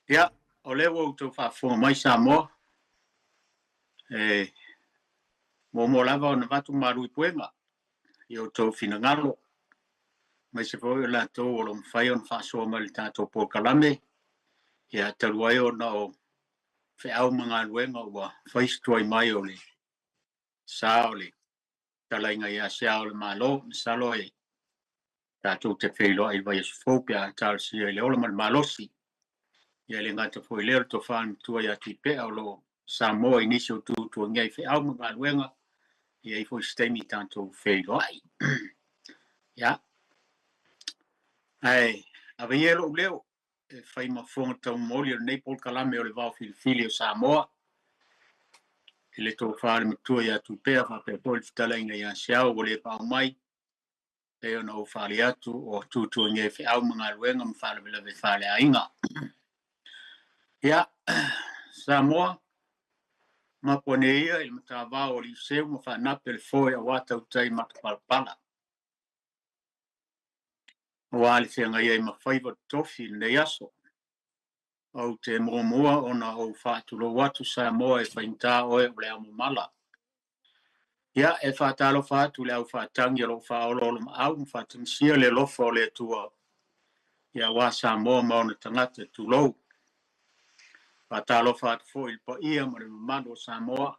Ia, o le o tau whaafonga mai Samoa. Mo lava o na watu maru I puenga. I o tau whina ngalo. Mai se fo la tau o lo mwhai o na whaasoa mai li tātou po kalame. Ia taruai o na o whiau mga luenga ua whaistua I mai o li. Sa o li. Talainga ia sia o le malo. Misalo e. Tātou te whilo ai vai asufopia. Tāl si e le ola man malosi. Ia le ngata fo I leo to whan tua ia tipea o lo Samoa inisi o tu ngai whiau mga luenga. Ia I fo stemi tātou whilo ai. Ia. Ai, ave yelo leo e fai mafonga tau moli o nei pol kalame o le vau filifili o Samoa. E le tō whaare matua ia tupea whape poli fitala inga ia siao o le pao mai. E ona o whaare atu o tūtua nge whiau mga luenga mwhare vila ve whaare a inga. Ia, Samoa, mapone ia il mata vau o li seu ma whanape le foe a wata utai matapalapala. Wale se ngai ai mawhaiva tofi nei aso. Au te moa ona o whaatulo watu Samoa e whainta oe o le amu mala. Ia e whaatalo whaatu le au whaatangi alo whaololo ma au mwhaatansia le lofa o le tua. Ia wā Samoa maona tangata tulou. Whaatalo whaatu fo ilpa ia ma le mamano o Samoa.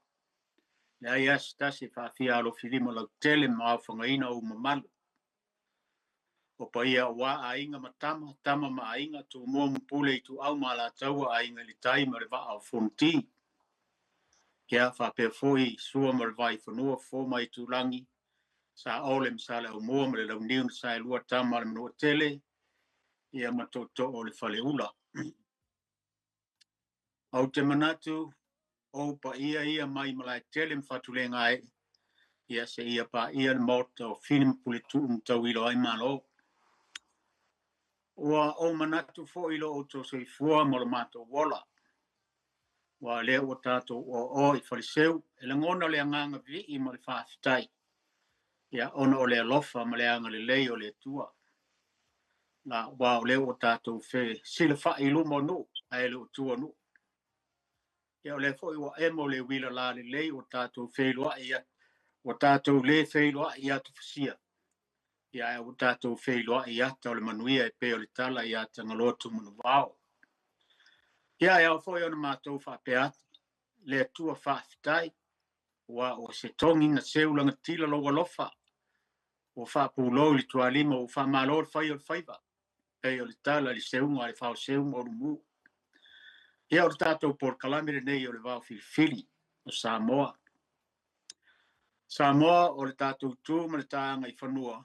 Le ai asitasi whaafia alo whirima lau tele ma au whangaina o mamalo. O pa ia wā a inga matama, tama ma a inga tu mua mpule I tu au mala taua a inga li tai ma le wa au fonti. Kia whape foi sua ma le vai whanua fo mai tu langi. Sa ole msale au mua ma le lau niu na sa lua tama le mnua tele. Ia matoto o le whale ula. Au te manatu, o pa ia mai malai tele mwhatulenga ai. Ia se ia pa ia le mota o finim pule tu mtau ilo ai malo. Wa o manatu fo ilo o to se fua mo le mato wola. Wa le o tato o I fariseu, e le ngona le anganga vi I mo le whaafitai. Ia ona o le alofa ma le anga le lei o le tua. Na wa o le o tato fe sila wha I lumo nu, a ele o tua nu. Ia o le fo I wa emo le wila la le lei o tato fe loa ia. O tato le fe loa ia tu fasia. Ia o tato fe loa ia ta o le manuia e pe o le tala ia tangalotu munu vao. Ia o foi ona matou whapeati, le tua whaafitai, wa o se tongi na seulanga tila loa lofa, o whaapulo li tua lima o whaamalo le whai o le whaiva, e o le tala li seunga le whao seunga o rumu. Ia o le tātou por kalamire nei o le wao filifili o Samoa. Samoa o le tātou tū ma le tāanga I whanua,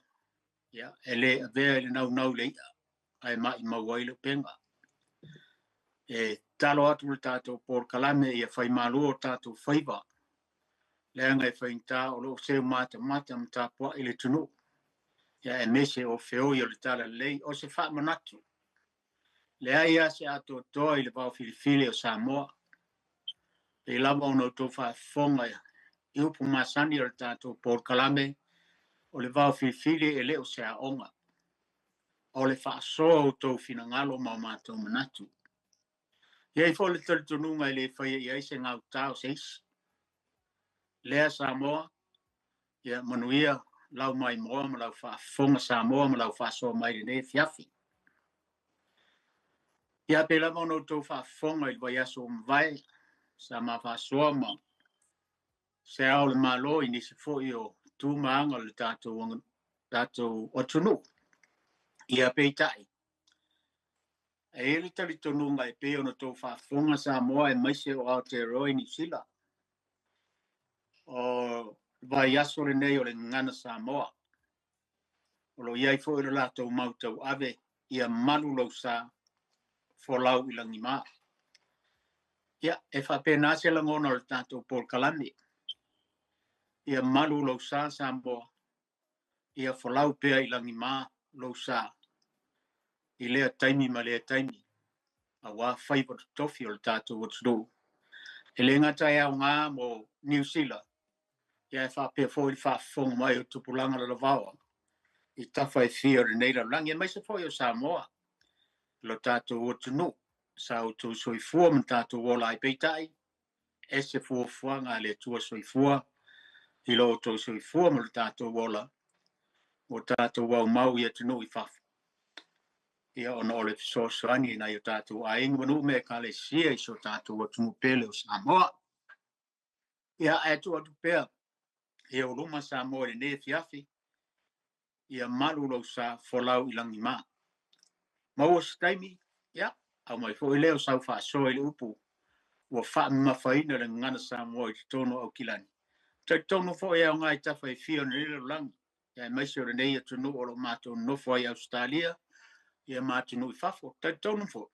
ia e le avea le nau le ia, ai mai mauai le penga. E talo atu le tātou por kalame ia whai malu o tātou whaiva. Le anga e whainta o lo seu mata mtapua I le tunu. Ia e mese o whio I o le tala lei o se wha manatu. Le aia se ato toa I le pao filifili o Samoa. E lama ono tō wha whonga I upu masani o le tātou por kalame o le pao filifili e leo se a onga. O le wha soa o tō whina ngalo ma mātou manatu. Ia I fo le talitununga I le whaia I aise ngau tau seis. Lea Samoa, ia manuia lau mai moa ma lau whaafonga Samoa ma lau whaasoa mai ne fiafi. Ia pe lama ono tō whaafonga I vai aso mwai, sa ma whaasoa ma. Se au le malo I nisi fo I o tū maanga le tātou o tunu. Ia pe tai. E li talitununga I pe ono tō whaafonga Samoa e maise o Aotearoa Ni Sila. O vai aso le nei o le ngana Samoa. O lo iai fo I le lātou mautau ave ia malu lau sa folau I langi maa. Ia e whapena se langona o le tātou por kalame. Ia malu lau sa Samoa. Ia folau pea I langi maa lau sa. I lea taimi ma lea taimi. A wā whaiva tofi o le tātou watudu. E le ngata e au ngā mo New Zealand. Ia e whapea fo I whaafonga mai o tupulanga la vawa. I tawha e whia re nei la langi. E mai se fo I o Samoa. Lo tātou o tunu. sa o tō soifua ma tātou wola ai peitai, e se fuafuanga le tua soifua, i lo tō soifua ma le tātou wola, o tātou wau mau ia tunu i whafu. Ia ona ole fisoasoani na i o tātou a inga manu me ka le sia i so tātou o tunu pele o Samoa. Ia e tu atu pea, e o luma Samoa le ne fiafi, ia malu lo sa folau ilangi maa. Mau o staimi, ia, au mai fo i leo sau wha so i le upu, ua wha mawhaina le ngana Samoa i tono au kilani. Tai tono fo e au ngai tawha i fio ni lilo langi, ia maisi o le nei atu nu o lo mātou nofo ai Australia, ia mātou i whafo, tai tono fo.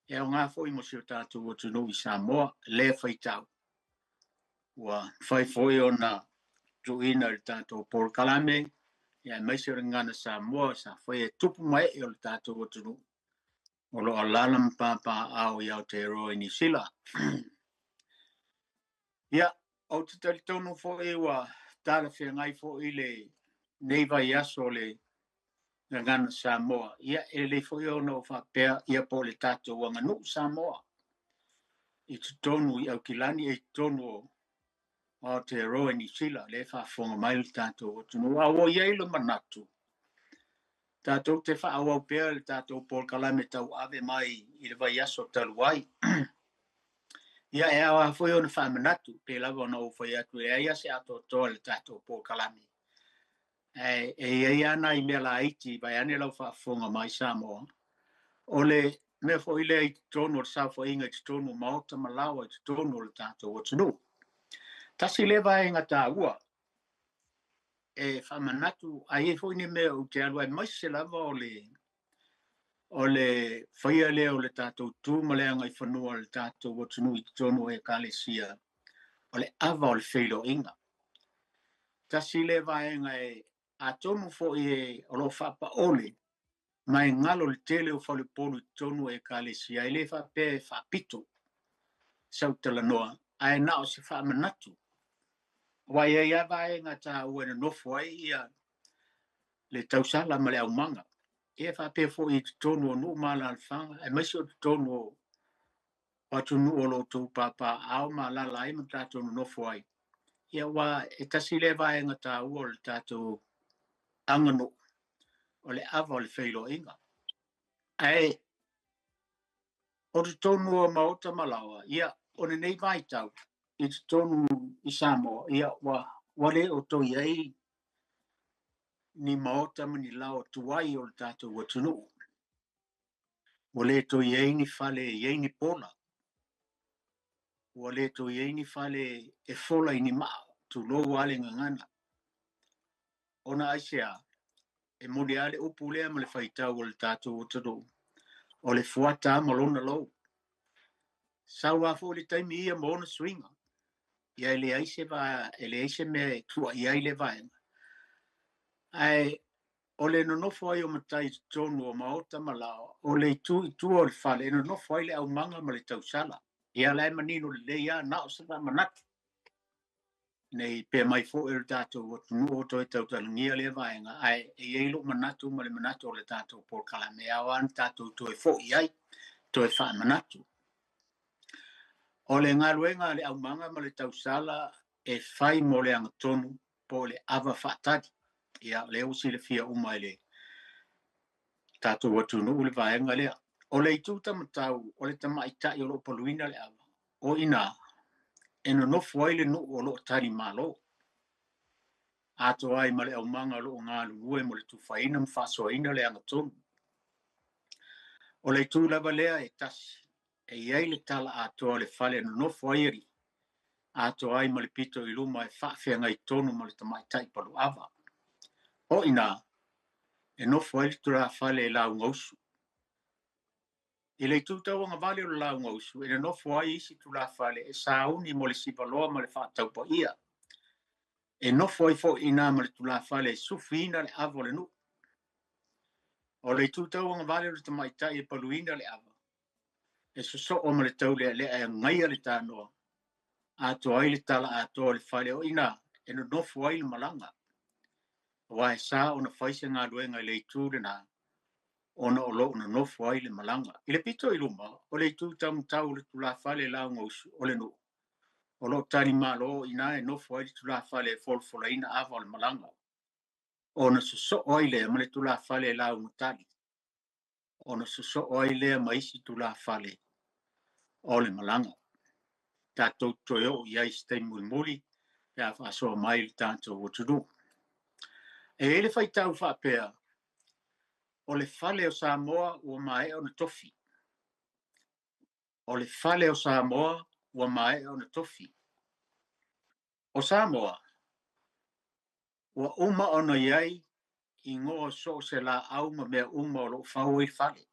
Ia o ngā fo i mosi o tātou o tunu i Samoa, le whaitau. Ua whai fo i o na tuina le tātou Paul Kalame, ia maisi o le ngana Samoa, sa whai e tupu mai o le tātou o tunu. O lo alala mpapa au i Aotearoa i New Zealand. Ia, o te tali tonu fo e wa tala whia ngai fo i le neiva i aso le ngana Samoa. Ia, e le fo i o no whapea ia po le tātou wanga nu Samoa. I te tonu i au kilani e tonu o Aotearoa i New Zealand. Le whafonga mai le tātou o tunu. Awa iei lo manatu. Tātou te whaawau pēr le tātou Paul Kalame tau ave mai i le vai aso taluai. Ia e awa foi ona whamanatu, pe lawa ona o whai atu e aia se ato toa le tātou Paul Kalame. E ana i mea la iti, vai ane lau whaafonga mai Samoa. O le mea fo ile i tonu o sa fo inga i tonu maota malawa i tonu o le tātou o tunu. Tasi le vai inga tā ua. E whamanatu, ai e fo ine mea u te alua e mai se lava o le whaia lea o le tātou tūmaleanga i whanua o le tātou o tunu i tonu e kālesia o le awa o le whailo inga. Tasi le vaenga e a tonu fo e o lo whapa ole mai ngalo le tele o whale polu i tonu e kālesia e le whape e whapito sau tala noa a e nao se whamanatu. Wai e ia vaenga tā uena nofo ai ia le tausala ma le au manga. E whape fo i tonu o nu mala alfanga, e maisi o tonu o watu nu o lo tū papa au ma la lai ma tātou no nofo ai. Ia wa e tasi le vaenga tā ua o le tātou angano o le awa o le whailo inga. Ai, o te tonu o maota malawa, ia o ne nei vai tau, i te tonu i Samoa, ia wale o to iei ni maota mani lao tuai o le tātou o tunu. Wale to iei ni fale, iei ni pola. Wale to iei ni fale e fola i ni mao, tu lo wale ngangana. Ona aisea, e mori ale upu lea ma le whaitau o le tātou o tunu. O le fuata malona lou. Sau wafo le taimi ia maona swinga. Ia ele aise me tua ia ile vaenga. Ai, o le nonofo ai o matai tonu o maota malao, o le tu o le fale, e nonofo ai le au manga ma le tausala. Ia lai manino le leia na o sada manaki. Nei pe mai fo e tātou o tunu o toi tautangia le vaenga. Ai, e eilo manatu ma le manatu o le tātou Paul Kalame. Awan tātou toi fo iai, toi wha manatu. O le ngaluenga le au manga ma le tausala e whai mo le angatonu po le awa whaatadi. Ia le usi le fia umai le tātou watunu ule vaenga lea. O le itu tamatau, o le tamaitai o lo poluina le awa. O ina, e no nofu ai le nu o lo tari malo. Ato ai ma le au manga lo ngā lulue mo le tuwhaina mwhasoaina le angatonu. O le itu lava lea e tasi. E iei le tala atoa le fale no nofu airi. Ato ai ma le pito i luma e whaafea ngai tonu ma le tamaitai palu awa. O ina, e nofu ai le tura fale e lau ngausu. I le tūtau anga vale o lau ngausu, e nofu ai isi tura fale e sauni mo le sipaloa ma le whaataupa ia. E nofu ai fo ina ma le tura fale e sufina le awa le nu. O le tūtau anga vale o le tamaitai e paluina le awa. E so o ma le tau le e ngai le tānoa. Ato ai le tala ato le fale o ina, e no nofu ai le malanga. Wa e sa o na whaise ngā duenga le tūre na, ona o lo na nofo ai le malanga. I le pito i luma, o le tu tau le tu la fale la ngausu, o le no. O lo tani malo ina e nofo ai le tu la fale folfola ina ava o le malanga. Ona so ai le ma le tu la fale la umutali. Ona so ai le maisi tu la fale o le malanga. Tatou toyo iai stei muli ya fa so mai le tanto o tudu. E ele fai tau fa pea o le fale o Samoa ua mae o na tofi. O le fale o Samoa ua mae o na tofi. O Samoa, ua uma ona iai i ngoa so se la au ma mea uma o lo fau i fale.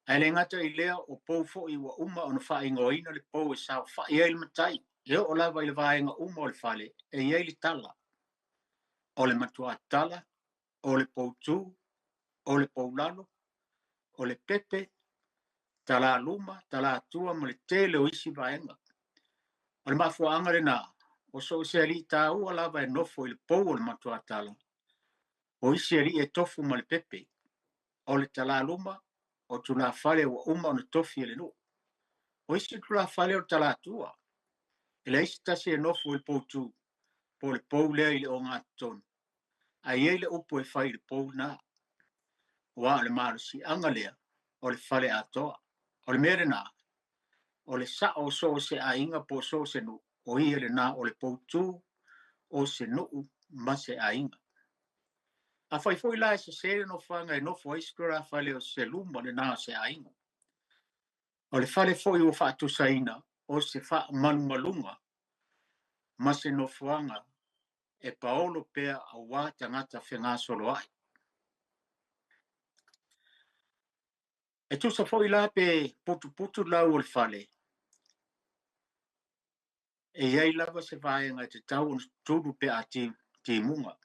Ai le ngata i lea o pou fo i ua uma ona fa ingo ina le pou e sao fa i le matai. Eo o lava i le vaenga uma o le fale e iai le tala. O le matua tala, o le pou tu, o le pou lalo, o le pepe, tala luma, tala tua ma le tele o isi vaenga. O le mafuanga le nā, o so se ali tā ua lava e nofo i le pou o le matua tala. O isi ali e tofu ma le pepe. O le tala luma, o tula fale o uma o na tofi e le no. O isi tula fale o tala tua. E le isi tasi e nofo i le pou tu, po le pou lea i le o ngā tonu. A iei le upo e fai le pou nā. Wa le maru si anga lea, o le fale atoa. O le mere nā, o le sa o so se a inga po so se no, o ia le nā o le pou tu, o se no ma se a inga. A fai foi la se se no fanga e no foi skora fale o se luma le nā se a inga. O le fale foi o fa tu saina, o se fa manu malunga, ma se no fuanga, e paolo pea a wā tangata whenga solo ai. E tu sa foi la pe putu lau o le fale. E iai lava se vaenga te tau turu pe a ti munga.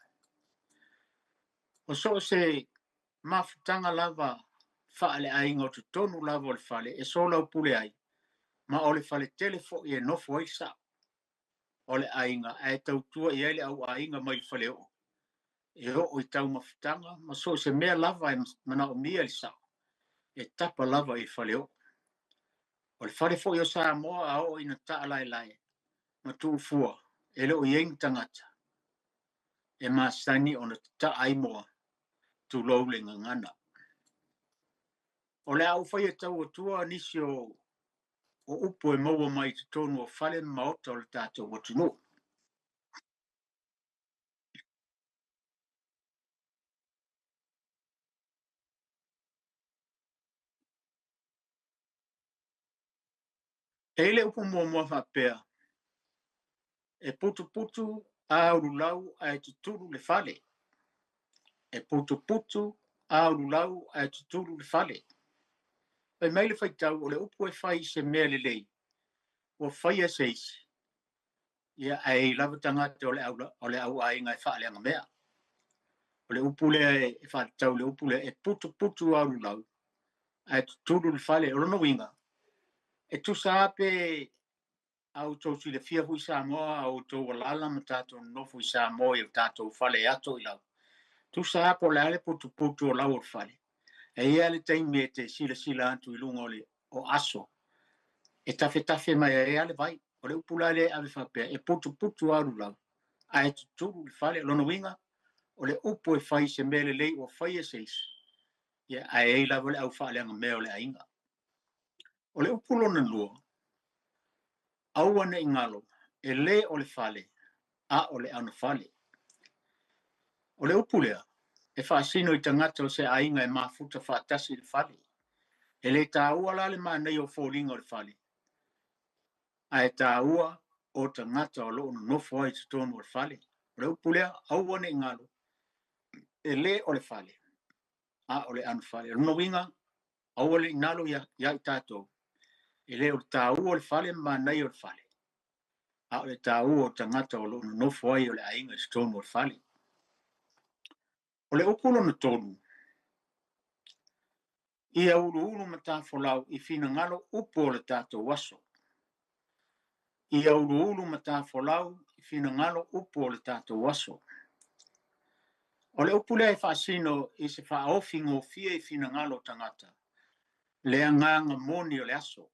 O so se mafutanga lava faale ainga o tu tonu lava o le fale, e so lau pule ai. Ma o le fale telefo i e nofo ai sa. O le ainga, e tau tua i ele au ainga mai fale o. E o i tau mafutanga, ma so se mea lava e mana o mia li sa. E tapa lava i fale o. O le fale fo i o sa moa a o ina taa lai lai. Ma tu fua, e leo i eng tangata. E ma sani o na taa ai moa. Tu lou le ngangana. O le au fai e tau o tua nisi o upo e maua mai te tonu o fale maota o le tātou o tunu. E le upo mua whapea. E putu a urulau a e tuturu le fale. E putu a urulau a e tuturu le fale. E mai le fai tau o le upo e fai se mea le lei. O fai a seisi. Ia ai lava tangata o le au ainga e whaale anga mea. O le upu le e whaale tau le upu le e putu a urulau. A e tuturu le fale. O lono winga. E tu sa ape au tau si le fia hui sa moa au tau walala ma tātou nofu i sa moa i tātou fale ato i lau. Tu sa ape o le ale putu o lau o fale. E ia le taimi e te sila antu i lunga o aso. E tafe mai e ale vai. O le upula le ave whapea e putu aru lau. A e tuturu le fale lono winga. O le upo e fai se mele lei o fai e seis. Ia a e lava le au whaale anga mea o le ainga. O le upu lona lua. Aua ne ingalo, e le o le fale, a o le ana fale. O le upulea, e whaasino i tangata o se ainga e mafuta whaatasi le fale. E le tā ua la le manei o fōringa o le fale. A e tā ua o tangata o loo nofo ai te tonu o le fale. O le upulea, aua ne ingalo, e le o le fale, a o le ana fale. Runa winga, aua le inalo ia i tātou. E le o tā ua o le fale, manei o le fale. A o le tāua o tangata o loo nofo ai o le ainga te tonu o le fale. O le upolo na tonu. Ia ulu matafolau i fina ngalo upo o le tātou waso. Ia ulu matafolau i fina ngalo upo o le tātou waso. O le upu lea e whaasino i se whaofi ngofia i fina ngalo tangata. Lea nganga moni o le aso.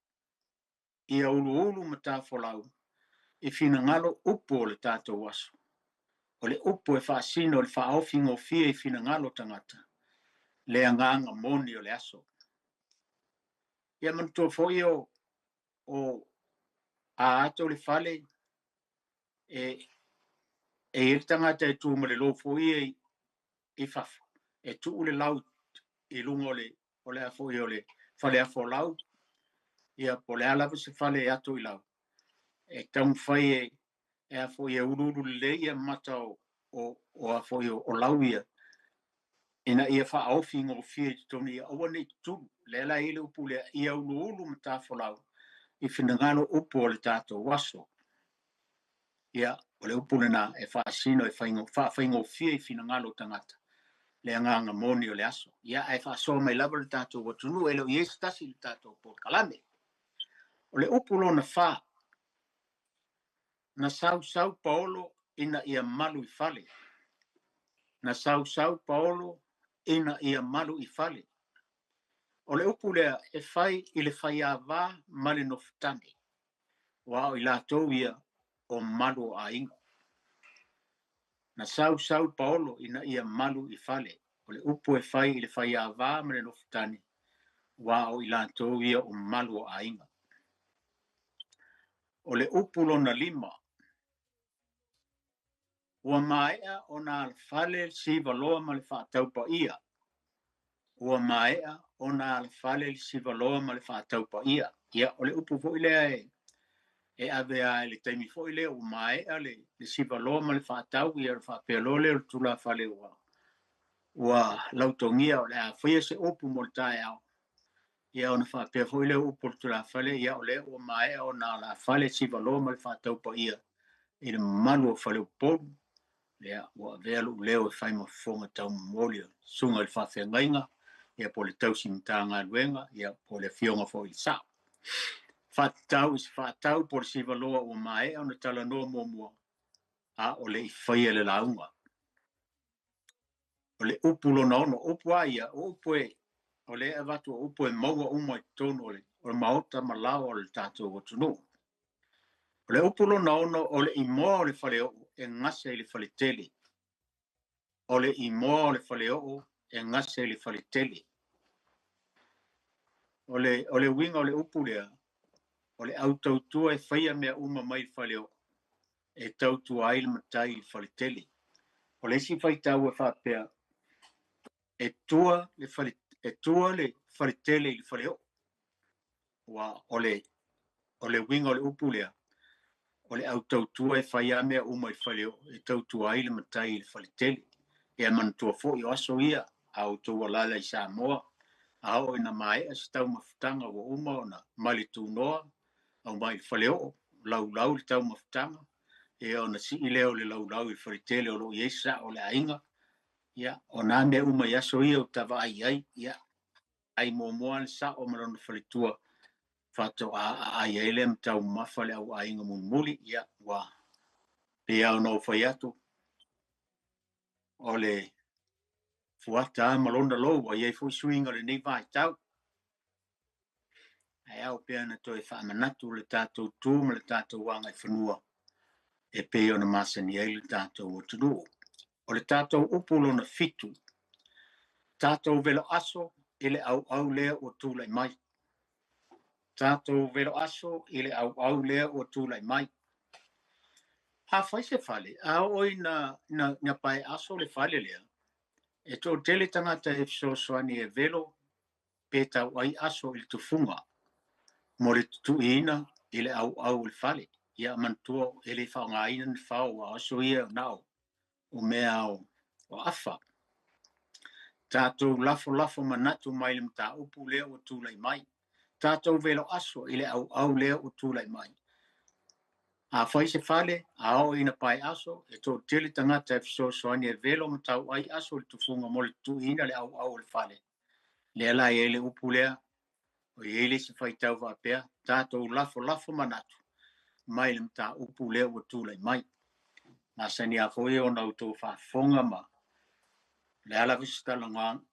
Ia ulu mata folau i fina ngalo upu o le tātou aso. O le upu e whaasino le whaofi ngofia i fina ngalo tangata. Lea nganga moni o le aso. Ia mantua foi o a ato le fale e il tangata e tu mo le lo foi i fafa. E tu le lau i lungo o le a foi o le fale a fo lau. Ia po le ala se fale ato i lau. E tau fai e a foi e ururu le ia mata o a foi o lau ia. Ina ia wha aufi ngō fia i tonu ia awa nei tu le la ile upu le ia ulu mata fo lau. I fina ngalo upu o le tātou waso. Ia o le upu le na e wha asino e whai ngō fia i fina ngalo tangata. Le nganga moni o le aso. Ia e wha soa mai lava le tātou watunu e leo i estasi le tātou por kalame. O le upu lo na wha na sau paolo ina ia malu i fale. Na sau paolo ina ia malu i fale. O le upu lea e whai i le whai a wā male noftane. Wao i lātou ia o malu a inga. Na sau paolo ina ia malu i fale. O le upu e whai i le whai a wā male noftane. Wao i lātou ia o malu a inga. O le upu lo na lima. Ua maea o na alfale si valoa ma le whaataupa ia. Ua maea o na alfale si valoa ma le whaataupa ia. Ia o le upu fo ilea e avea le taimi fo ilea o maea le si valoa ma le whaatau ia le whaapelo le tula fale ua. Ua lautongia o le a whaia se upu mo le tae au. Ia o na whaapea fo ilea upu le tula fale ia o le ua maea o na alfale si valoa ma le whaataupa ia. I le manu o fale upolu. Lea ua velu leo e whai mafonga tau molio sunga le whawhia ngainga ia po le tausi mta ngā luenga ia po le fionga fo i sao. Whatau is whatau po le siva loa o mae au na tala noa mua a o le i whaia le launga. O le upu lo na ono upu a ia o upu e o le e watu o upu e maua umai tono o le maota malawa o le tātou o tunu. O le upu lo na ono o le imoa o le whale o e ngase i le whale tele. O le imoa o le whale o e ngase i le whale tele. O le winga o le upu lea, o le au tautua e whaia mea uma mai whale o e tautua aile matai i whale tele. O le si whai tau e whapea e tua le whale tele i le whale o. Wa o le winga o le upu lea, o le au tautua e whaia mea uma i whale o e tautua aile matai i le whale tele. E a manatua fo i oaso ia au tua lala i Samoa. Ao ina mai as tau mafutanga wa uma ona mali tu noa au mai whale o lau le tau mafutanga e ona si i leo le lau i wharitele o lo iesa o le ainga ia ona me uma yaso ia o tawa ai ia ai moa le sa o marona whalitua whato ai ele mtau mawhale au ainga muli ia wa pe au no whaiatu o le fuata malonda lo wa iei fu swinga le nei vai tau ai au pe ana toi whaamanatu le tātou tūma le tātou wanga i whanua e pe ona masani ai le tātou o tunu. O le tātou upulo na fitu. Tātou velo aso ile au lea o tūlai mai. Tātou velo aso ile au lea o tūlai mai. Ha whai se whale, a oi na pai aso le whale lea. E tō tele tangata e fsoswani e velo pe tau ai aso il tufunga. Mo le tutuina ile au le fale ia mantua ele whaongaina ni whao a aso ia nao o mea o afa. Tātou lafo manatu mai le mta upu lea o tūlai mai. Tātou velo aso ile au lea o tūlai mai. A whai se whale, a o ina pai aso, e tō tele tangata e fsoswani e velo mtau ai aso le tufunga mo le tuina le au le whale. Lea lai ele upu lea o ele se whai tau wapea, tātou lafo manatu. Mai le mta upu lea o tūlai mai. Nā sani a whoi o nau tō whafonga ma. Le ala vista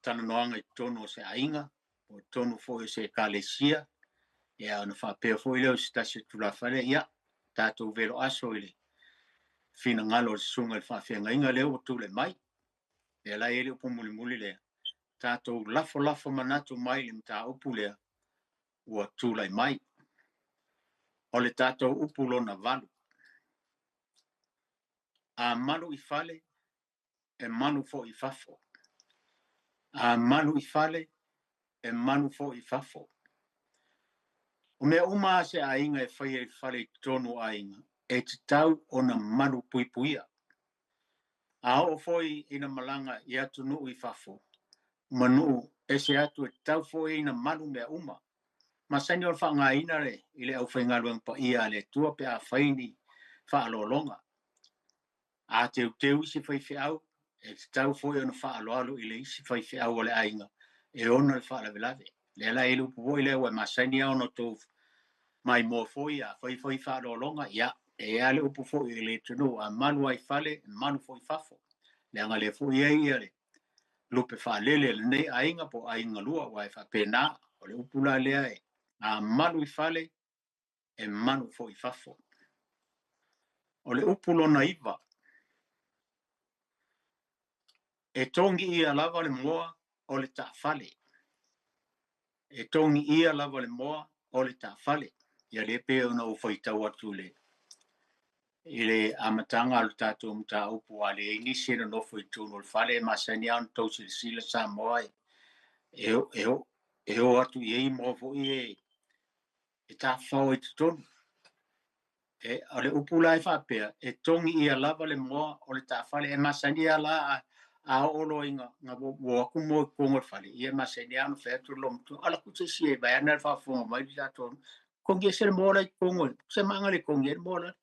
talanoanga I tonu o se ainga, o tonu fo se kalesia, ia ona whapea fo leo stasi tulafale, ia, tātou velo aso ile. Fina ngalo sunga le whawhianga inga leo o tule mai, e la ele upo muli lea. Tātou lafo manatu mai le mta upu lea, ua tūlai mai. O le tātou upu lona valu. A manu I fale, e manu fo I fafo. A manu I fale, e manu fo I fafo. O mea uma se a inga e whai e fale tonu a inga, e te tau o na manu puipuia. A o foi ina malanga I atu nuu I fafo. Manu e se atu e tau foi ina manu mea uma. Ma sani o whanga ina re, ile au whaingaruang pa ia le tua pe a whaini whaalolonga. A teu isi whai au, e te tau foi ona whaaloalo ile isi whai au o le ainga, e ona le whaalavelave. Le ala ilu pupo ile ua ma sani au no tō mai mo foi a whai whaalolonga, ia, e ale upu foi ile tunu, a manu ai fale, manu foi fafo. Le anga le foi ia le, lupe whaalele le nei ainga po ainga lua, wai whapena, o le upula lea e. A manu I fale, e manu fo I fafo. O le upulo na iwa, e tongi ia lava le moa o le ta fale. E tongi ia lava le moa o le ta fale. Ia le pe ona o whaitau atu le. Ile amatanga alu tātou mta upu a le inisi na nofo I tūno le fale, ma sani au tau sila sa moa e o atu I ei moa fo I e ta fau I tutonu. E ale upula e whapea, e tongi ia lava le moa o le ta fale, e masani ala a olo inga nga wo ku mo kongo fale, e masani anu fetu lomtu, ala kutse si e bayana le whafonga mai di taton, kongi e se le moa lai kongo, se manga le kongi e le moa lai.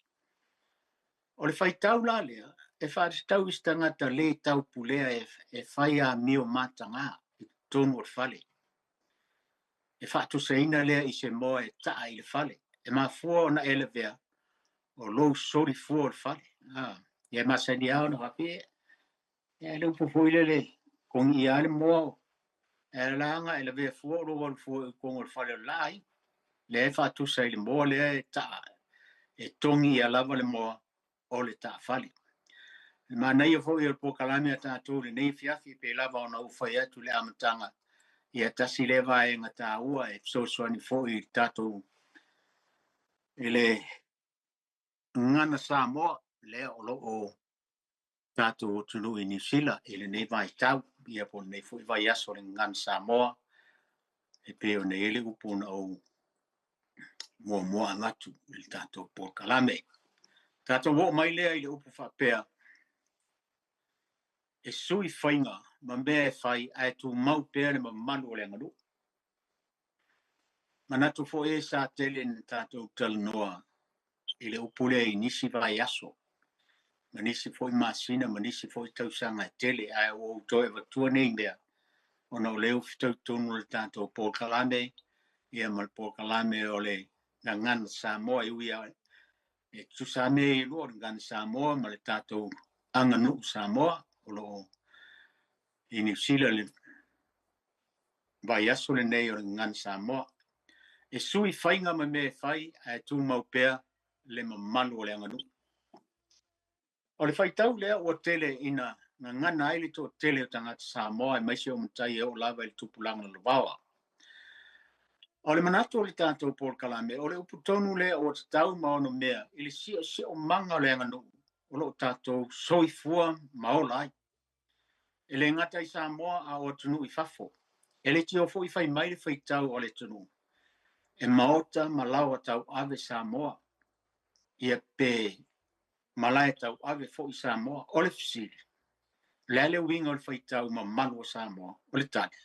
O le whai tau la lea, e whaari tau istangata le tau pulea e whai a mio matanga, I tonu o le fale. E whaatu se ina lea I se moa e taa I le fale, e maa fua ona ele vea, o lou sori fua o le fale. Ia masani au na wapi, e le upo fuile le, kongi ia le moa, e langa e le vea fua o lou fua kongo le fale lai, le e whaatu se le moa lea e taa, e tongi ia lava le moa o le taa fale. Ma nei o fo I o po kalame a tātou le nei fiafi pe lava ona ufai atu le amatanga, ia tasi lewa e ngata ua e soani fo I tātou ele ngana Samoa le o tātou o tunu I New Zealand ele nei vai tau ia po nei fo I vai aso le ngana Samoa e pe o nei ele upuna o mua ngatu il tātou po kalame. Tātou wo mai lea I le upu whapea e sui whainga ma mea e whai ai tu mau pēr le ma manu o le ngadu. Manatu fo e sa tele ni tātou talanoa I le upule I nisi vai aso. Manisi fo I masina, manisi fo I tausanga tele ai o utoe watua nei mea. Ona o leo fitau tonu le tātou po kalame, ia mal po kalame o le ngana Samoa I uia e tusame I lua le ngana Samoa ma le tātou anganu Samoa o lo I New Zealand le vai aso le nei o le ngana Samoa. E sui whainga ma me whai ai tū maupea le mamanu o le anganu. O le whaitau lea o tele ina na ngana aile to tele o tangata Samoa e maise o mtai e o lava il tupulanga lo bawa. O le manato o le tātou Paul Kalame, o le uputonu lea o te tau maono mea, ili si o manga o le anganu, o lo tātou soifua maolai. E le ngata I Samoa a o tunu I fafo. E le tio fo I whai mai le whaitau o le tunu. E maota malawa tau ave Samoa. Ia pe malai tau ave fo I Samoa o le fisili. Le winga o le whaitau ma manu o Samoa o le tali.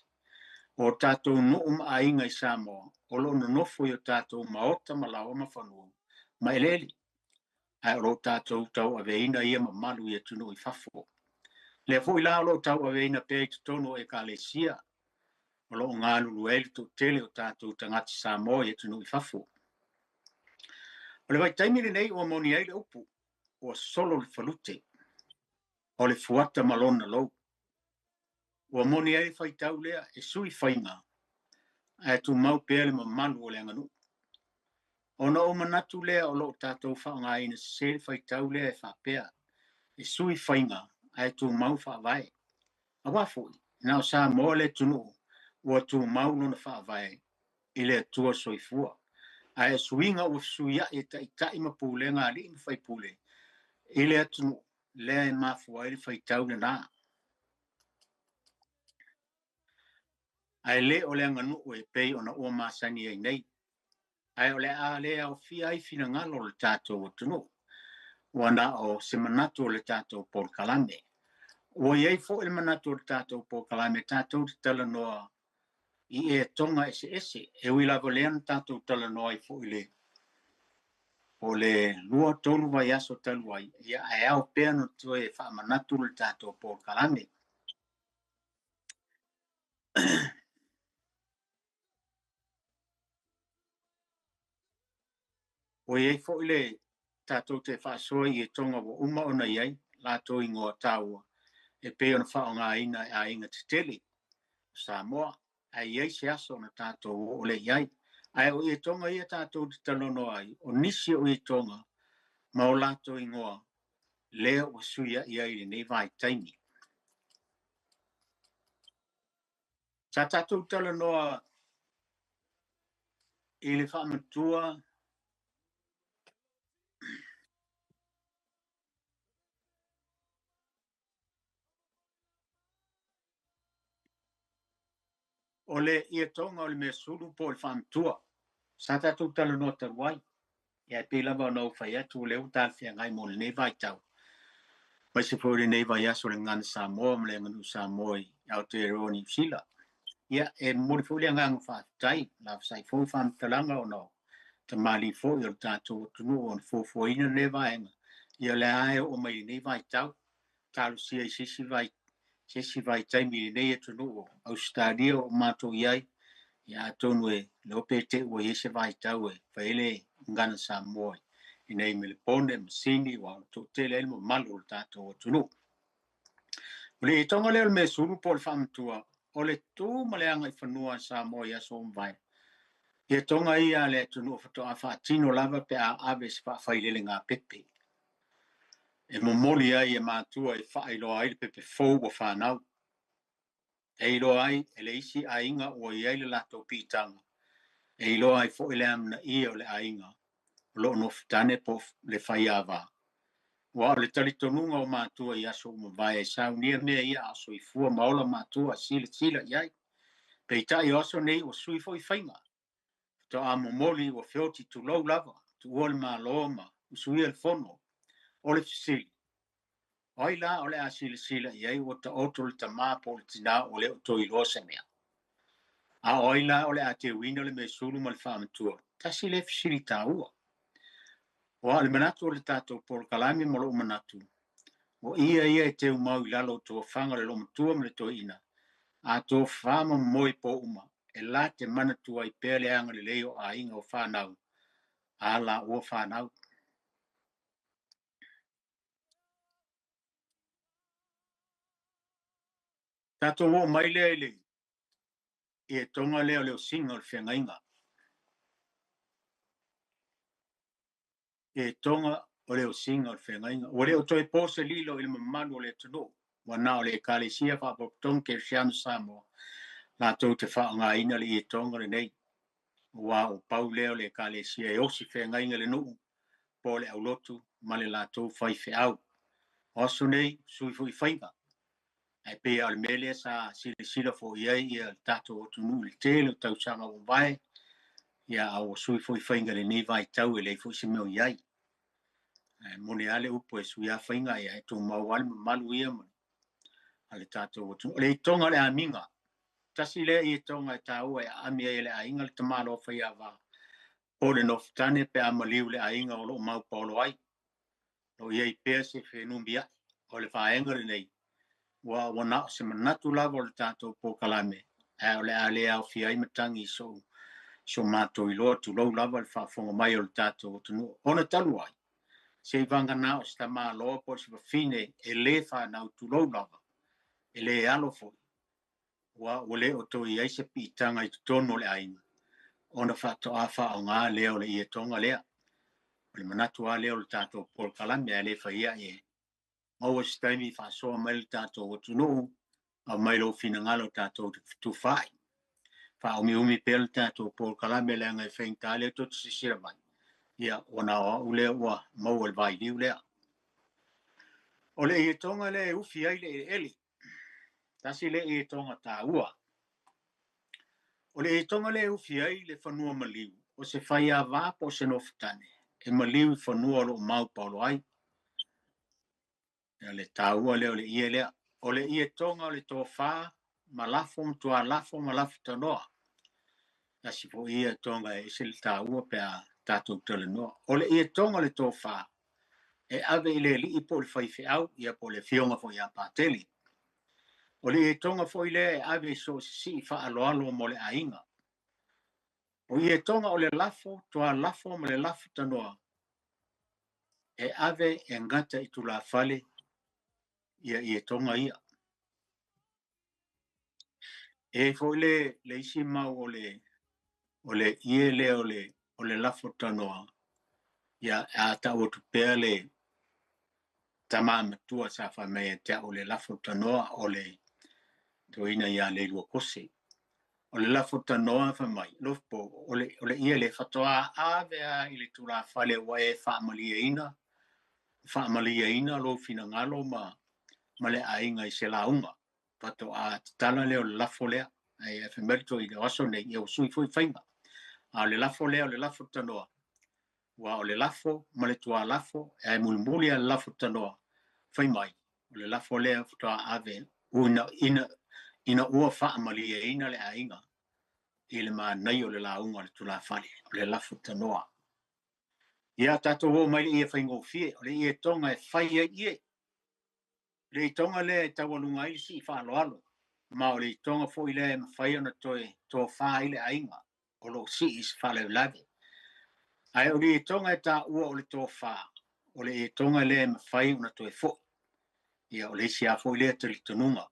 O tātou nuu ma ainga I Samoa, o lo no nofo I o tātou maota malawa ma whanua. Ma eleli, ai o lo tātou tau aveina ia ma manu ia tunu I fafo. Le fo I la o lo tau aveina pe te tono e ka le sia, o lo ngālu lueli to tele o tātou tangati Samoa ia tunu I fafo. O le vai taimile nei o moni ai le upu, o solo le falute, o le fuata malona lou. ua moni ai faitau lea e sui whainga. Ai tu mau pēle ma malu o le anganu. Ona o manatu lea o lo tātou whaonga ina se faitau lea e whapea. E sui whainga ai tu mau whaavai. A wafoi, nao sa moa le tunu ua tu mau lona whaavai i le tua soifua. Ai suinga o suia e tai ma pule ngā li ma whai pule. I le tunu lea e mafua i le whaitau le nā. Ai le o le anganu o e pei ona ua masani ai nei. Ai o le a lea o fia ai fina ngalo le tātou o tunu. Wana o se manatu o le tātou Paul Kalame. Ua iei fo il manatu o le tātou Paul Kalame tātou te tala noa i e tonga ese e wila volean tātou tala noa i fo i le o le lua tolu vai aso talu ai ia e au pea no tu e wha manatu le tātou Paul Kalame. O iei fo i le tātou te whaasoi i e tonga wa uma ona iei lātou i ngoa tāua e peo na whao ngā ina a inga te tele Samoa ai iei se aso na tātou o le iei ai o i e tonga i e tātou te talono ai o nisi o i tonga ma o lātou i ngoa lea o suia iei le nei vai taimi. Sa tātou talonoa i le whaamatua o le ia tonga o le mea suru po le whaamatua. Sa tātou talonoa ta wai. Ia pe lava no whai atu leo tāwhia ngai mo le nei vai tau. Mai se fōre nei vai aso le ngana Samoa ma le nganu Samoa i Aotearoa New Zealand. Ia e mori fōle ngang whaatai la sai fō whaamatalanga o no. Ta mali fō i o tātou tunu o fō ina nei vai nga. Ia le ae o mai nei vai tau. Tālu sia i sisi vai taimi nei e tunu o Australia o mātou iai. Ia tonu e lope te o iese vai tau e whaele ngana Samoa. I nei me le pone, masini, wa to tele elmo malu tātou o tunu. O le tonga leo me suru po le whamatua, o le tū maleanga i whanua Samoa i aso umwai. Ia tonga ia le tunu o whato a whaatino lava pe a aves whaafai ngā pepe. E momoli ai e mātua e whaailoa ai le pepe fōu o whanau. E ilo ai e le isi a inga o i aile lato pitanga. E ilo ai fo ile amna i o le a inga. Lo no fitane po le whaiawa. Wa le talitonunga o mātua i aso umawai e sau nia mea ia aso i fua maola mātua sila iai. Pei tai aso nei o sui fo i whainga. To a momoli o whioti tu lau lava, tu uol mā looma, usui el fono, o le fisili. Oi la o le a sila iai o ta oto le ta māpo le tina o le o toi losa mea. A oi la o le a te wina le me sulu ma le whaamatua. Ta si le fisili tā ua. Wa le manatu o le tātou Paul Kalame mo lo manatu. O ia e te umau i lalo tō whanga le lomatua me le tō ina. A tō whama moi po uma. E la te manatua i pēle anga le leo a inga o whanau. A la o whanau. Tātou o mai lea ele. E tonga leo leo singa o le whenga inga. E tonga o leo singa o le whenga inga. O leo toi pose lilo ili mamanu o le tunu. Wana o le kalesia whapoptong ke Sianu Samoa. La tau te wha ngā ina le i tonga le nei. Wa o pau leo le kalesia e osi whenga inga le nuu. Po le au lotu, ma le la tau whai whi au. Oso nei, sui fui whainga. Ai pe al mele sa sila fo iei i al tato o tunu le tele tau sanga o vai. Ia au sui fui whainga le nei vai tau e le fui se meo iei. Mone ale upo e sui a whainga ia e tō mauale ma malu ia mone. Ale tato o tunu. Le tonga le aminga. Tasi le i tonga e tau e amia e le a inga le tamalo whai a wa. O le nofitane pe a maliu le a inga o lo mau paulo ai. O iei pea se whenumbia. O le whaenga le nei. Wa wana se manatu lava o le tātou Paul Kalame. O le a lea o fia i matangi so mātou i loa tu lau lava le whaafonga mai o le tātou o tunu. Ona talu ai. Se i vanga nao sta maa loa po se wafine e le whanau tu lau lava. E le alo foi. wa ole o to ia se pitanga I tono le ainga ona fato afa o nga le o le ia tonga le le manatu a le o tato por kalame ale fa ia e o staimi fa so mal tato o tuno a mai lo fina ngalo tato tu fai fa o mi umi pel tato por kalame le nga fe intale to si sira mai ia ona o ule wa mo el vai di ule o le ia tonga le ufi ai le eli tasi le ia tonga ta ua o le tonga le ufi ai le fanua maliu o se fai a va po se no ftane e maliu fanua lo mau paulo ai le taua le o le ia o le ia tonga o le tofa malafo mtua lafo malafo tanoa na si fo ia tonga e se le taua pe a tatou tele noa o le ia tonga le tofa e ave i le li po le fai au ia po le fionga fo ia pateli o le ia tonga fo i le ave so si fa alo mo le ainga o ia tonga o le lafo toa lafo mo le lafo tanoa e ave e ngata I tula fale ia tonga ia e fo le isi mau o le ie le o le lafo tanoa ia a ta o tu pele tama matua sa fa me te o le lafo tanoa o le doina ia le lua kose o le lafo tanoa fa mai lofpo o le ie le fatoa ave a i le tula fale wa e fa malia ina lo fina ngalo ma le ainga I se launga pato a tala le o le lafo lea ai fa merito I le aso nei ia usui foi fainga a le lafo lea o le lafo tanoa wa o le lafo ma le tua lafo e mulmuli a lafo tanoa fai mai o le lafo lea fatoa ave ina ua faa malia ina le ainga I le manai o le launga le tula fale o le lafo tanoa ia tato ho mai ia fai ngofie o le ia tonga e fai ie le tonga le tawalunga I si fa alo ma o le tonga fo ile ma fai ona to fa ile ainga o lo si is fa le lave ai o le tonga e ta ua o le to fa o le tonga le ma fai ona to e fo ia o le si a fo ile te litonunga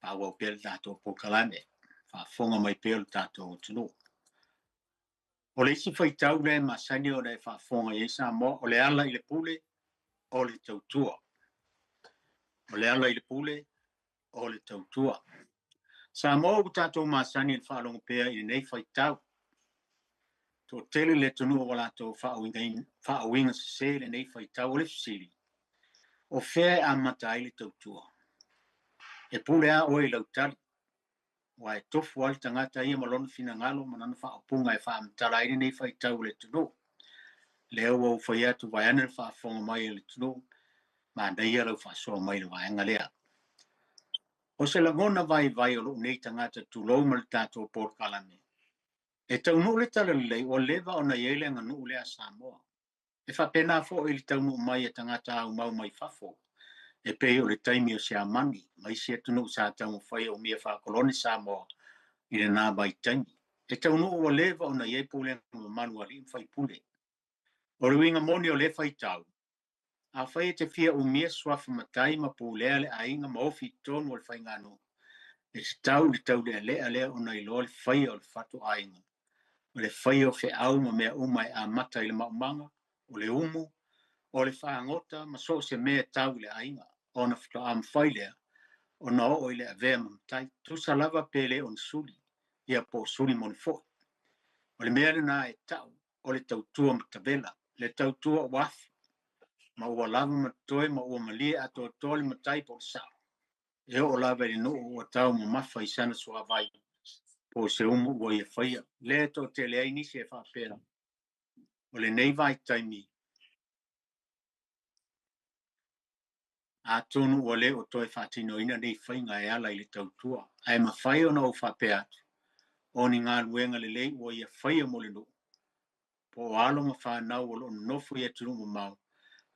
pa wa pel tato po kalame fa fonga mai pel tato tunu o le si fai tau le ma sani o le fa fonga I sa mo o le ala I le pule o le tautua o le ala I le pule o le tautua sa mo o tato ma sani le fa longa pea I nei fai tau to tele le tonu o la to fa winga se le nei fai tau o le fisili o fe a matai le tautua e pule a o I lautali wa e tofu al tangata ia malonu fina ngalo manana fa opunga e fa amtala I nei fai tau le tonu le o fai atu vai ana fa fonga mai le tonu ma dai ia fa so mai le vai ngalea o se lagona vai o lo nei tangata tu lo mal tato por kalame e tau nu le tala le o leva o na yele nga nu le a Samoa e fa pena fo I tau nu mai e tangata au mau mai fafo e pe o le taimi o se amani mai se tunu sa tau fai o mia fa koloni Samoa I le nā mai taimi e tau nu o leva o na ye pule manuali fai pule o le winga moni o le fai tau a fai te fia o mia swafa matai ma pulea le ainga ma ofi tonu o le fai ngano e tau le lea o na ilo le fai o le fatu ainga o le fai o fe au ma mea umai a mata I le maumanga o le umu o le whaangota ma so se mea tau le ainga o na fito am fai lea o na o I le avea mamtai tu sa lava pele on suli ia po suli mon fo o le mea na e tau o le tautua matavela le tautua wafi ma ua lava matoe ma ua malia ato tole matai po sa e o lava le no o tau ma mafa I sana so avai po se umu ua ia faia le to te le aini se fa pera o le nei vai taimi a tonu o le o toi fatino ina nei fainga e ala I le tautua ai ma fai ona o fa pea o ni ngā luenga le lei ua ia faia mo le no po alo ma fa nau o lo nofu ia tunu mo mau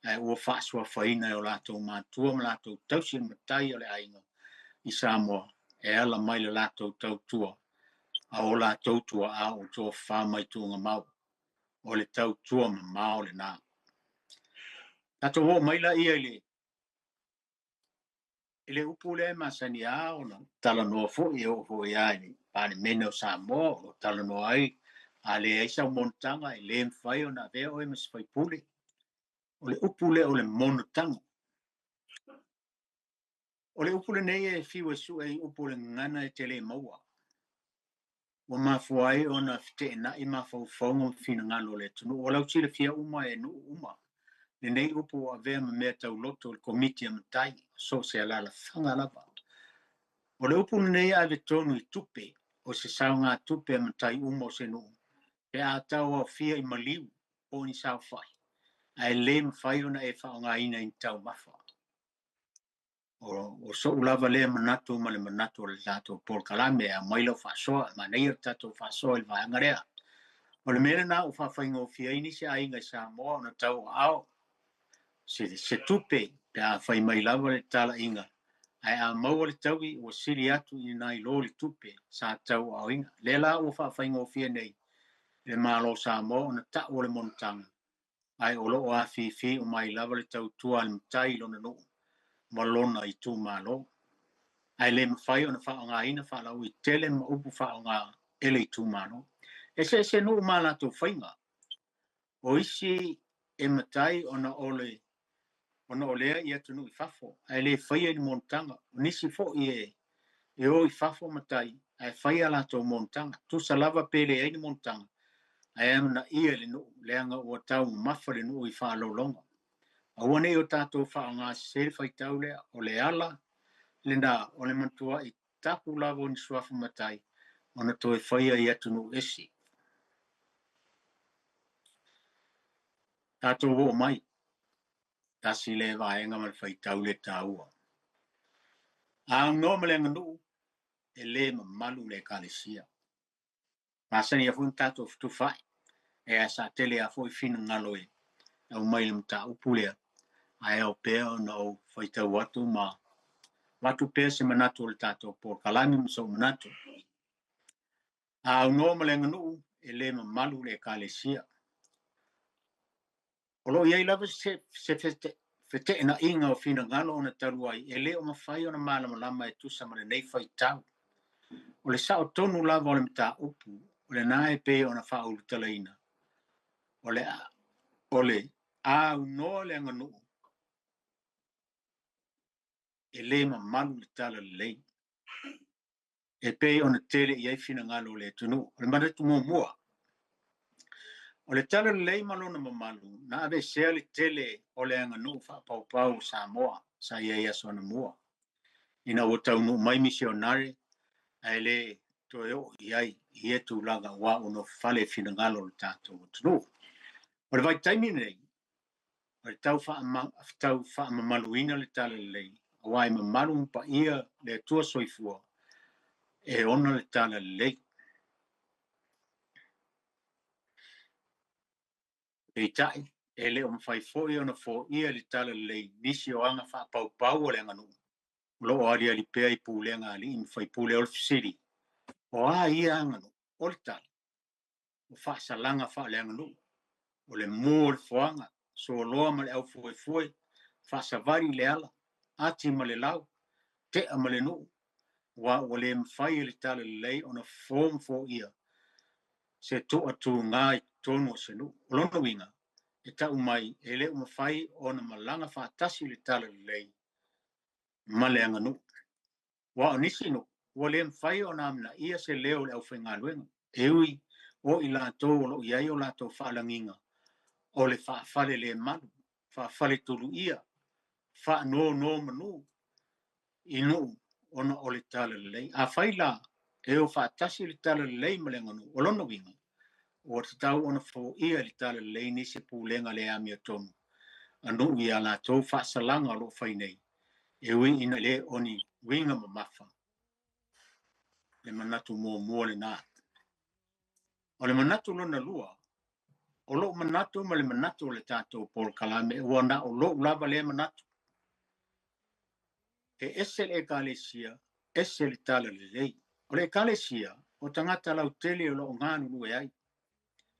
ai ua fa sua faina o lato matua ma lato tausi matai o le ainga I Samoa e ala mai le lato tautua a o lato tua a o to fa mai tunga mau o le tautua ma mau le nā tato o mai la ia le ele upu le masani a ona tala no fo e o fo ia ni pa ni meno sa mo o tala no ai a le isa montanga e le mfai ona ve o e mas fai pule o le upu le o le monotanga o le upu le nei e fiwa su e upu le ngana e tele maua o mafuai ona fite na i mafaufongo fina ngalo le tunu o lau tila fia uma e nu uma le nei upu a vea ma mea tau loto le komiti a matai so se alala fanga lava o le upu nei a ve tonu i tupe o se saunga tupe a matai uma o se nu pe a tau a fia i maliu o ni sao fai ai le mfai ona e whaonga ina in tau mafa o so ulava le manatu ma le manatu o le tato Paul Kalame a mailo whasoa ma neir tato whasoa il vaangarea o le mele na o whawhaingo fia ini se ainga sa moa na tau ao se tupe pe a whai mai lava le tala inga ai a maua le taui o siri atu i nai lo le tupe sa tau ao inga le la o whawhaingo fia nei le malo sa moa na ta o le montanga ai o lo o a fi o mai lava le tau tua le mtai lo na no malona i tu malo ai le mawhai o na whaonga ina whalau i tele ma upu whaonga ele i tu malo e se no mala tu whainga o isi e matai ona ole i atu no i fafo ai le whaia ni montanga o nisi fo e o i fafo matai ai whaia la to montanga tu salava pele ai ni montanga ai amna ia le no leanga o tau mafare no i wha longa awane o tato whaonga se whai tau le o le ala le na o le mantua i tapu lavo ni suafu matai ona to e whaia i atu no esi tato wo mai tasi le vaenga mal whai tau le taua a no malenga no e le malu le kalesia masani a fun tato tu fai e a sa tele a foi fina ngalo e au mai le mta upulea ai au peo no whai tau watu ma watu pea se manatu o le tato por kalani mso manatu a no malenga no e le malu le kalesia o lo iai lava se fete na inga o fina ngalo ona taruai e le o mawhai ona malama e tusa ma le nei whai tau o le sao tonu lava o le mta upu o le nae pe ona whaulu talaina o le a unoa le anga nuu e le malu le tala le lei e pe ona tele iai fina ngalo le tunu o le manatu mua o le tala le lei malona mamalu na ave sea le tele o le anga nuu whapau Samoa sa iai asona mua ina o tau nuu mai misionare ai le to yo iai ie tu laga wa ono fale fina ngalo le tato o tunu o le vai taimi nei o le tau wha mamaluina le tala le lei wai mamalu pa ia le tua soifua e ona le tala le lei e tai e le o mawhai foi ona fo ia le tala le lei nisi o anga wha pau o le anga nuu lo o ari ali pea i pūlenga ali in whai pūle o le fisiri o a ia anga nuu o le tala o wha salanga wha le anga nuu o le mō le foanga so loa ma le au fue wha savari le ala ati ma le lau te a ma le nuu wa o le mwhai le tala le lei ona form fo ia se to atu ngā i tono se nuu o lono winga e tau mai e le mwhai ona malanga wha atasi le tala le lei ma le anga nuu wa o nisi nuu wa le mwhai ona amna ia se leo le au whainga luenga e ui o i la tō o lo iai o la tō whaalanginga o le whaafale le manu whaafale tulu ia wha no manu i nuu ona o le tala le lei a whaila e o whaatasi le tala le lei ma le anga nuu o lono winga o te tau ona fo ia le tala le lei nisi pūlenga le amia tonu anu i a la tō whaasalanga lo whainei e ui ina le oni winga ma mafa le manatu mua le nā o le manatu lona lua o lo manatu ma le manatu o le tātou Paul Kalame ua na o lo lava le manatu e ese le ekalesia ese le tala le lei o le ekalesia o tangata lau tele o lo ngānu lue ai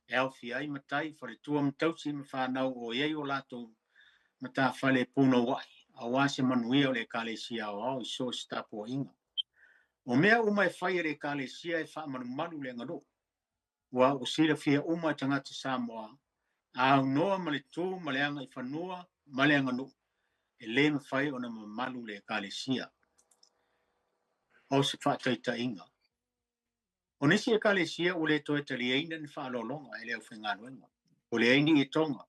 e au fi ai matai fale tua mtausi ma whanau o iei o lato mata fale puna wai awa se manuia o le kalesia o iso stapo inga. O mea uma e whai le kalesia e wha manu le ngaro. Wa o sira fia uma tangata Samoa. A noa ma le tū ma le anga i whanua ma le ngaro. E le ma whai o na manu le kalesia. O se whaataita inga. O nisi e kalesia o le toe tali eina ni whaalolonga e leo whenganuenga. O le eini i tonga.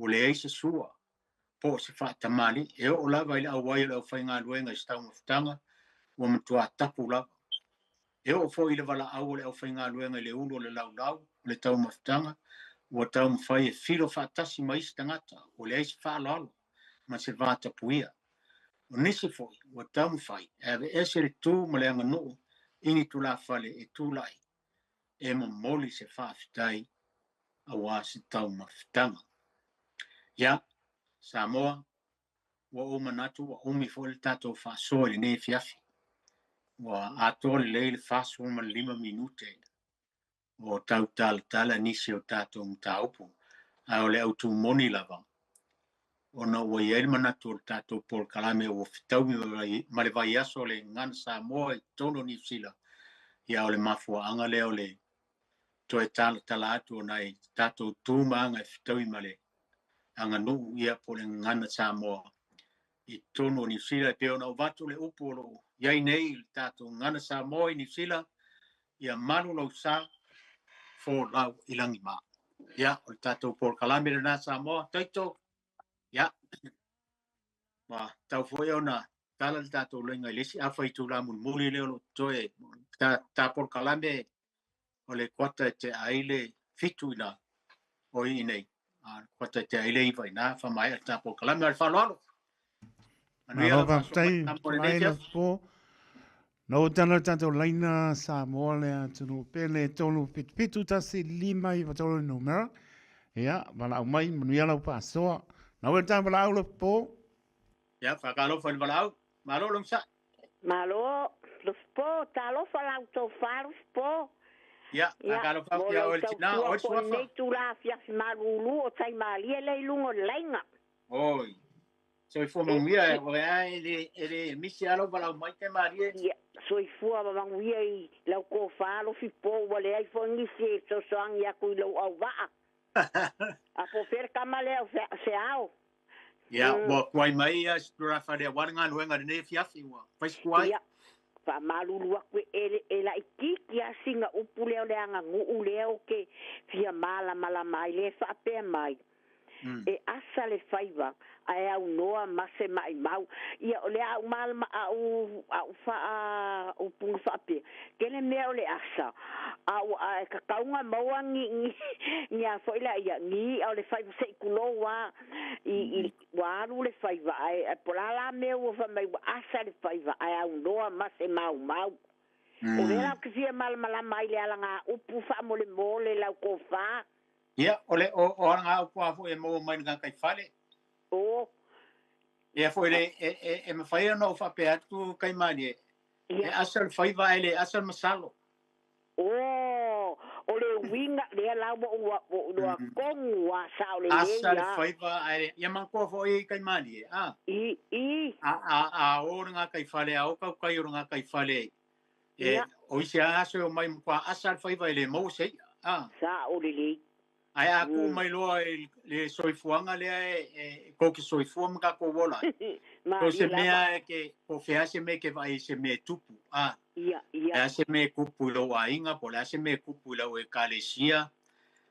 O le eise sua. Po se whaatamali. E o lava i le awai leo whenganuenga i stau mawhitanga. Wa matua tapu lava. E o fo i le wala au le au whenganuenga i le ulo le lau lau. Le tau mawhitanga. Wa tau mawhai e filo whaatasi maisi tangata. O le eise whaalolo. Ma se vata puia. O nisi foi. Wa tau mawhai. E ese le tū ma le anga nuu. Ingi tu la fale e tu lai. E ma moli se whaafitai a wā se tau mawhitanga. Ia, Samoa, wa o manatu wa umi fo le tatou whaasoa le ne fiafi. Wa ato le leile whaasua ma 5 minute. O tau tala nisi o tatou mtaupu. A o le autu moni lava. O na ua ieri manatu o le tatou Paul Kalame o fitau ma le vai aso le ngana Samoa i tono New Zealand. Ia o le mafua anga leo le toe tala atu o nai tatou tūmanga e fitau i male anga nuu ia po le ngana Samoa i tono New Zealand pe ona o vatu le upo lo iai nei le tatou ngana Samoa i New Zealand ia manu lau sa fo lau ilangi maa ia o le tatou Paul Kalame le na Samoa taito ia ma tau foi ona tala le tatou lenga lesi a fai tu la mulmuli leo lo toe ta Paul Kalame o le kota te aile fitu ina o i nei. Kota te aile i vai nā whamai al tapo kalame al whanoro. Nā ropa tai, lai la fō. Nau tana tātou laina Samoa lea tunu pele tonu pitu tasi 5 i watoro numera. Ia, wala au mai, manuia lau pāsoa. Nau e tā wala au la fō. Ia, whakalo whani wala au. Malo long sa. Malo, lo fō, tā lo whala au tō wharu fō. Ia, whakalo whawhia o le tina, o le suafa. Nei tu la fiafi marulu o tai malia lei lungo lenga. Oi. So i fuamanguia, o ea ele misi alo wala au mai te maria. Ia, so i fuamanguia i lau ko whalo fi pō, wale ai fōngisi e so soangi aku i lau au waa. A po fer kamaleo se ao. Ia, wa kuai mai ia, stura whare waranga nuenga ne fiafi wa. Whais kuai. Ia. Fa malulu aku e la ikiki a singa upu leo le anga ngu leo ke fia mala mai le fa pe mai. E asa le faiva ai au noa mase mai mau ia o le au mal au fa o pung fa pe ke le me o le asa au ka kaunga moangi ni a foi la ia ni o le faiva se kulo wa i waru le faiva ai polala me o fa mai asa le faiva ai au noa mase mau o le la ke fia mal mai le alanga upu fa mole la ko fa. Ia, ole o anga o kua fu e mo mai nga kai fale. O. Ia foi le e me fai no fa pe atu kai mani. E asal fai va ele asal masalo. O, ole winga le la o kongu wa sa ole. Asal fai va ele ia man ko foi kai mani. A o nga kai fale a o kai o nga kai fale. E o isi aso o mai kwa asal fai va ele mo sei. Sa ole le. Ai aku mai loa le soifuanga le ko ke soifua ka ko wola. Ko se mea ke ko fea se me ke vai se me tupu. Ia. E se me kupu lo ainga po la se me kupu lo e kalesia.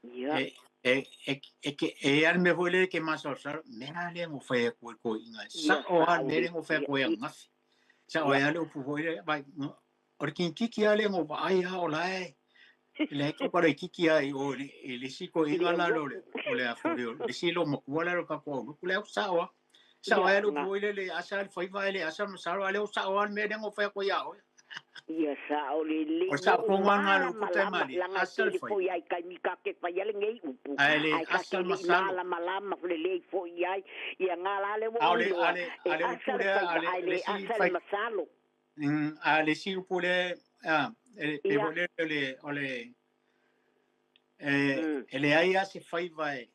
Ia. E al me vole ke maso sa me ale mo fe ko inga. Sa o al me mo fe ko inga. Sa o ale o pu vole vai o kin kiki ale mo vai ha o lai. Le ko para kiki ai o le siko ingala lo le afurio le silo mo wala ro ka ko ku le sawa sawa lo ko le asal foi vai le asal sawa le sawa me den o fa ko ya o ia sa o le o sa ko ngana lo ku te mali asal foi ai kai mi ka ke fa ya le ngai upu ai asal masalo malama le foi ai ia ngala le wo ale ale asal masalo ale si pule e vole ole ele ai se fai vai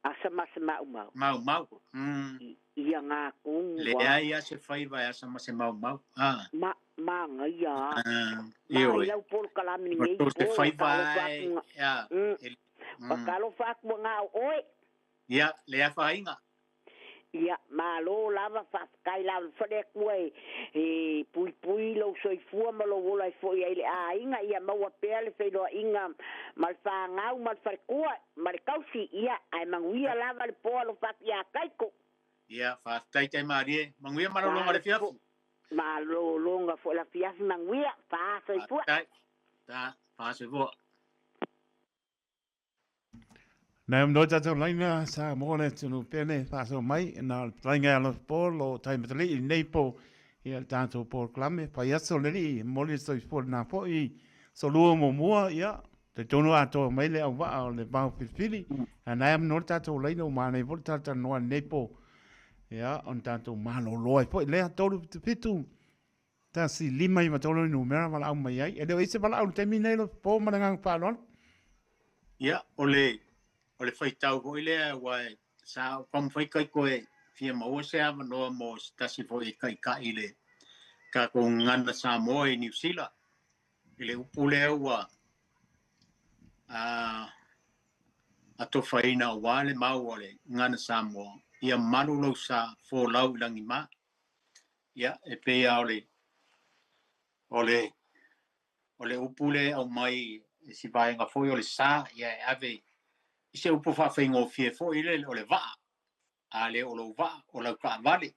asa mas mau mau ia ngā kong Le ai se fai vai asa ma se mau. ma ngia Io lau pol kalami ngai po se fai kalo vai. Ya. Pakalo faku ngā oi. Ya, le a fainga. Ia, malo lava whaskai lava whadek wei pui lo soifua ma lo wola foi ai le a inga ia maua pea le whailoa inga mal whangau mal wharekua mal kausi ia ai manguia lava le poa lo whaki a kaiko. Ia, whaskai tai marie, manguia marolonga le fiafu. Marolonga fo la fiafu manguia, wha soifua. Wha soifua. Nā mno tātou laina sa mōne tunu pene whāso mai nā lainga alo pōl o taimatali i nei pō i tātou pōl klame pai aso neri mōne soi pōl nā pō i so lua mō mua ia te tono ato mai le au waa o le mau whiwhiri a nā mno tātou laina o mānei pōl tātou noa nei pō ia on tātou mālo loa i pō i lea tōru pitu tā si lima i matolo i numera wala au mai ai e leo ise wala au te minei lo pō marangang pālon ia o le whaitau ko ilea wai sa pam whai kai koe fia maua se ama noa mo stasi fo i kai ka ile ka ko ngana sa moa i New Zealand ile upule ua a to whaina wale mau ole ngana sa moa ia manu lau sa fo lau langi ma ia e pea ole upule au mai si vai nga foi ole sa ia ave se upo fa fengo fie fo ile ole va ale o va o la ka vale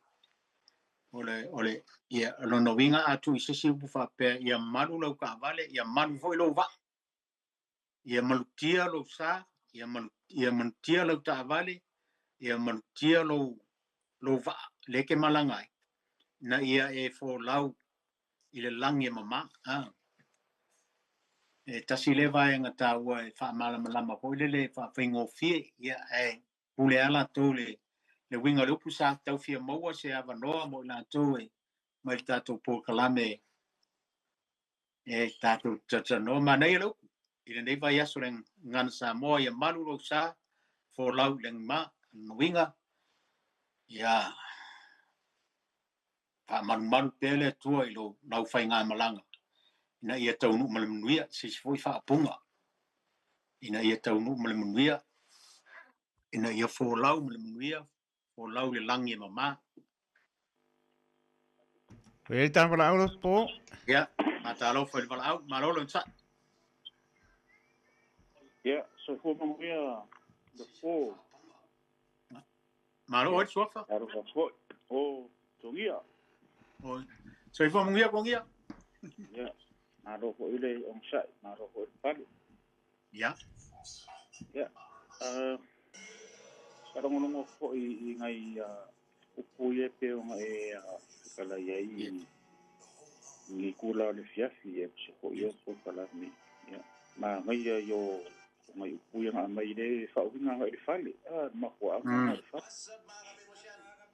ole ia lo no vinga atu se si upo fa pe ia malu lo ka vale ia malu fo lo va ia malutia lo sa ia malutia lo ta vale ia malutia lo va le ke malangai na ia e fo lau ile langi mama e tasi le vai ngata ua e fa malama ko le fa fengo fie ia e pule ala tole le winga le upu sa tau fia maua se ava noa mo la toe mai tatou po kalame e tatou tata no ma nei lo ile nei vai aso len ngan sa mo ia malu lo sa fo lau len ma no winga ia fa man pele tua i lo lau fai ngā malanga ina ia tau nu malamuia se foi fa punga ina ia tau nu malamuia ina ia fo lau malamuia fo lau le langi mama e tā wala au pō ia mata lo foi wala au malolo sa ia so fo malamuia the four malo o sofa aro fo o tongia o so fo malamuia con ia ia aro fo ile on sai aro fo pali ia Sarong fo i ngai upu ye pe o ngai kala ye ni kula le fiafi e so yo so kala ni ma ngai yo ngai upu ye ngai le fa u ngai le fali ma ko a ngai fa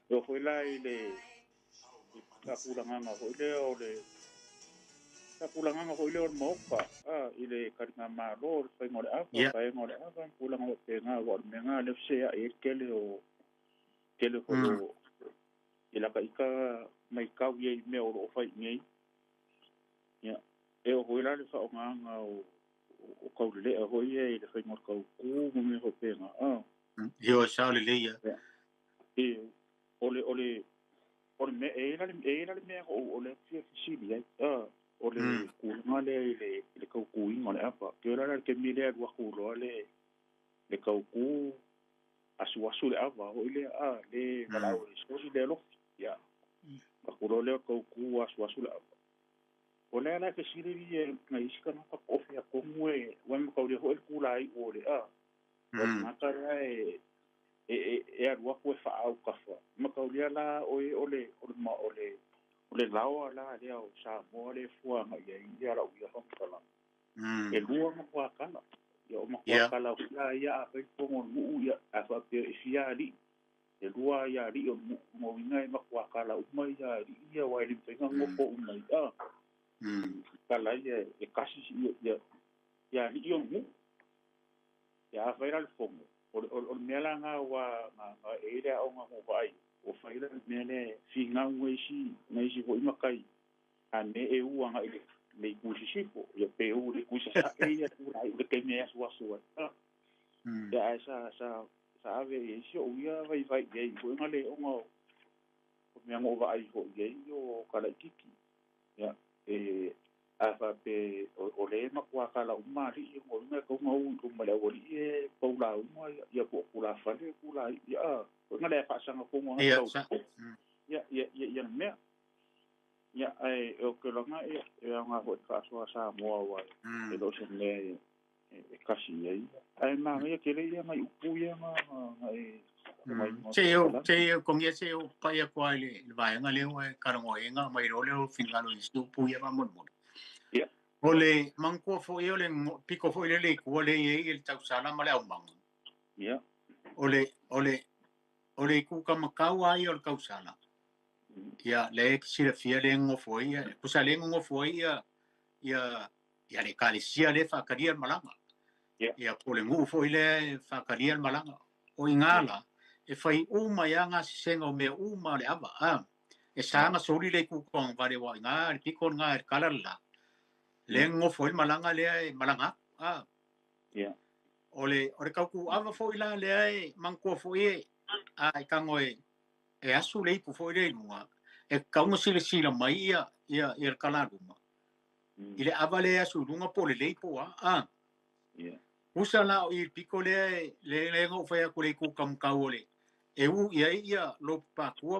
yo foi la ile ka kula ngai ho ile o le ka kula ngai ho ile o mopa ile karina ma lo foi ngore a fa ngore a kula ngai pe ngai o me ngai le se e kele o ila ka ika mai ka ye me o fai ngai ya e o hoila le fa o nga o ka le ho ye le fai ngor ka ku me ho pe nga yo sa le ya e ole me e la me o le fi ya o le ku nga le ka ku i ngone apa ke la ke mi le wa ku lo le ka ku asu le ava o le le mala o so si le lo ya ma ku lo le ka ku asu le ava o le ana ke siri e na iska na ka ofi a ko mue wa me ka le ho el ku lai o le o ma ka e a wa ko fa au ka fa ma ka le la o le lao la le o sa mo le fua ma ya la u ya fa kala e lua ma kwa kala ya o ma kwa kala ya pe ko mo ya a fa pe fia li e lua ya li o mo ngai ma kwa kala u mai ya li ya wa li pe ngo ko u mai kala ya e kasi ya li o mu ya fa era el fomo o me la nga wa e era o nga mo vai o faila mele finga ngei si ko imakai ane e uanga ile le kusisipo ya peu le kusisa e ya ura le keme ya suasua ya sa ave e si o ia vai ye ko ngale o me ngo va ai ko ye yo kala kiki ya afa pe o le ma kwa kala umari ngo me ko ngo male o le paula mo ya po kula fale kula ya ngale fa sanga ko ngo ya me ya o ke longa nga ho ka sa mo wa e lo se le kasi ai ma ya ke le ya mai upu ya ai Cheo con ese paya kwale vai nga le karango nga mai ro le fingalo isu pu ya mon mon ya ole manko fo yo le pico fo le ko le el tausala male au mang ya ole ku kamakawa yo el kausala ya le si le fia le ngo fo ya ku sa le ngo fo ya le kalisia le fa karia malanga ya pole ngu fo le fa karia malanga o ingala e fai uma ya nga sengo me uma le aba e sanga sori le ku kong vale wa nga piko nga kalala le ngo foi malanga le malanga ole ka ku ava foi la le manko foi kangoe e asu le pu foi le nua e kaunga sila mai ia kalaruma ile ava le asu lunga pole le po usala i piko le ngo foi ku le ku kam kaole e u ia lo pa ku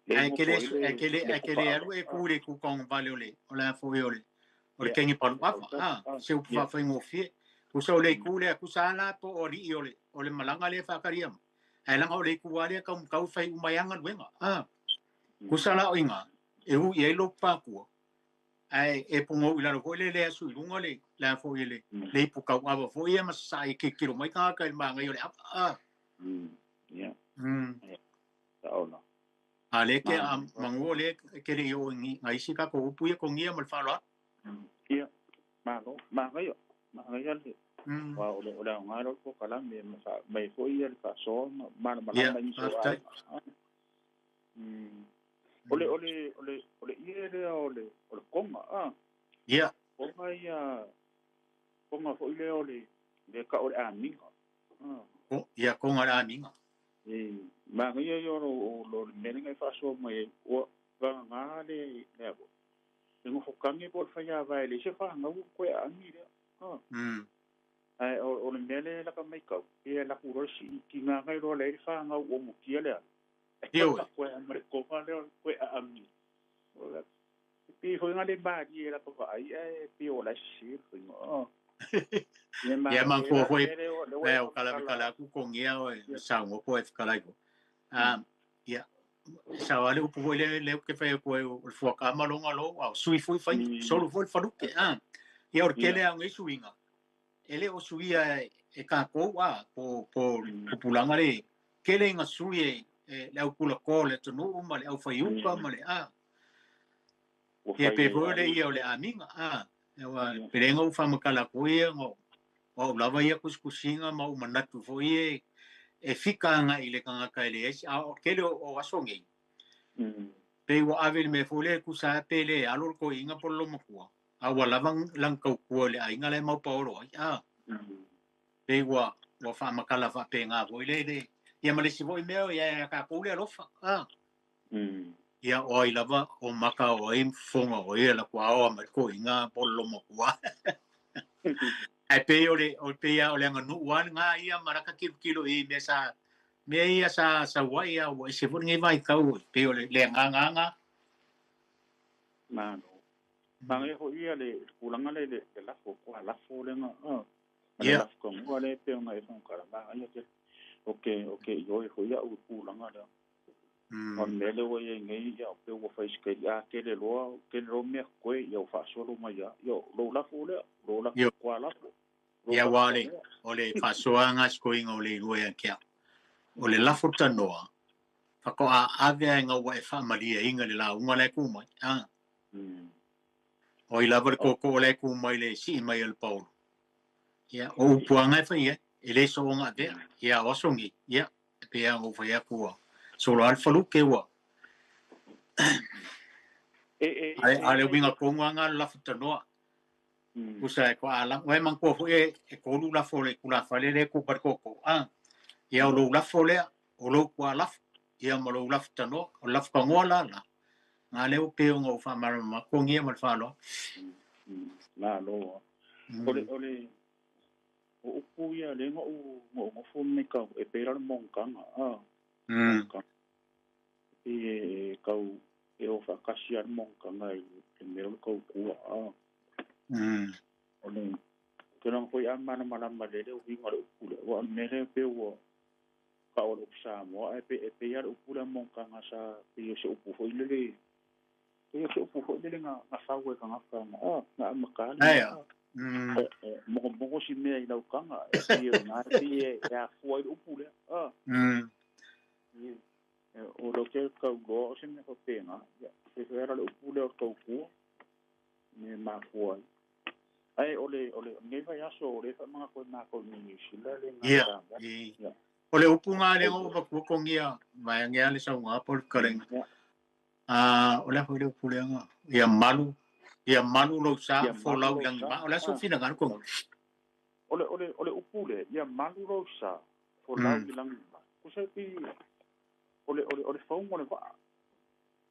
aquele alu e kure ku kong vale ole ola foi ole ole kengi palu se u fa foi ngofie ku so le kule ku sala po ori ole malanga le fa kariam ai langa ole ku wale ka kau fai umayanga wenga ku sala oinga e u ye lo pa ku ai e pongo ila ro le asu lunga le la foi le pu ka ava foi ma sai ke kilo mai ka manga ole Taona. Ale ke mangole ke ri o ngai sika ko upu ko ngia mal falo. Ia. Mango le. Wa ola ngaro ko kala me mai foi ia ka so mal ni so. Ole ia ole konga Ia. Konga foi le ka ole aminga. Ia konga la aminga. Ma ngai yo lo menenga fa so mai o ga nga le lebo ngo fokangi por fa ya vai le se fa nga ko ani le ai o le mele la ka mai ka e la ku ro si ki nga ngai ro le fa nga o mo ki le Io ko amre ko fa le ko ami pi ho nga le ba di la ko ai pi o la si ngo ia manko foi o kala ku kongia o sa ngo po kala ko ia sa wale upu le ke fai ko o fuaka malonga lo au sui foi fai solo foi faluke ia o kele ang isuinga ele o suia e ka ko po pulanga le kele nga sui le au kula ko le tonu ma le au fai uka ma le ia pe le ia o le aminga wa perenga u fama kala ko ia ngo o lava ia kuskusinga ma u manatu foi e fika nga ile kanga kaile o kele o asongi pe wa ave me fole ku sa pele alor ko inga por lo mo ku a wala bang lang ko ku le ai nga le mau paolo pe wa fa makala fa pe nga voi le ia male si voi meo ia ka ku le lofa ia o i lava o maka o im fonga o ia la ku a ma ko inga por lo mo ku ai pe o pe ia o le nga nu wan nga ia maraka kilo i mesa me ia sa wai a o se fu ngai vai kau pe o le nga Mangai ho ia le kulanga le la ko la fo le nga ia ko ngo le pe nga e fon kala ba ia ke okay yo ho ia u kulanga le on mele wo ye ngai ya pe wo fa iske ya ke le lo me ko yo fa solo ma ya yo lo la fo le lo la ko la fo ia wale o le fa soanga skoinga o le lua kia o le lafo tanoa fa ko a ave nga wa fa malia inga le la unga le ku mai o i lava ko le ku mai le si mai el paulo ia o puanga fa ia ele so nga de ia o songi ia pe ang o vai aku so lo al falu ke wa ai le winga ko nga la futano usa ko ala we man ko e ko lu la fole kula fale le ku par ko ia lo la fole o lo kwa la ia mo lo la futano o la fa ngola la nga le o pe ngo fa mar ma ko ngia mal fa lo la lo ole o kuia le ngo fo me ka e pera mo kanga kau e o whakasia mo kanga e mero kau kua ole kena koi amana mana malele o winga o kula o mere pe o ka o sa mo e pe ya o kula mo kanga sa pe se o pu ile le se o pu ile nga fa we kanga na makala mo si me ila kanga e na e ya foi o kula o lo que ka go se me pena se era o pule o toku me ma foi ai ole me vai aso ole fa ma ko ni sila le nga ole upunga le o ba ko ngia mai ngia le sa nga por karen ole foi le pule nga ia malu lo sa fo lau yang ma ole so fina ngan ko ole upule ia malu lo sa fo lau yang ko sa pi ole phone mo va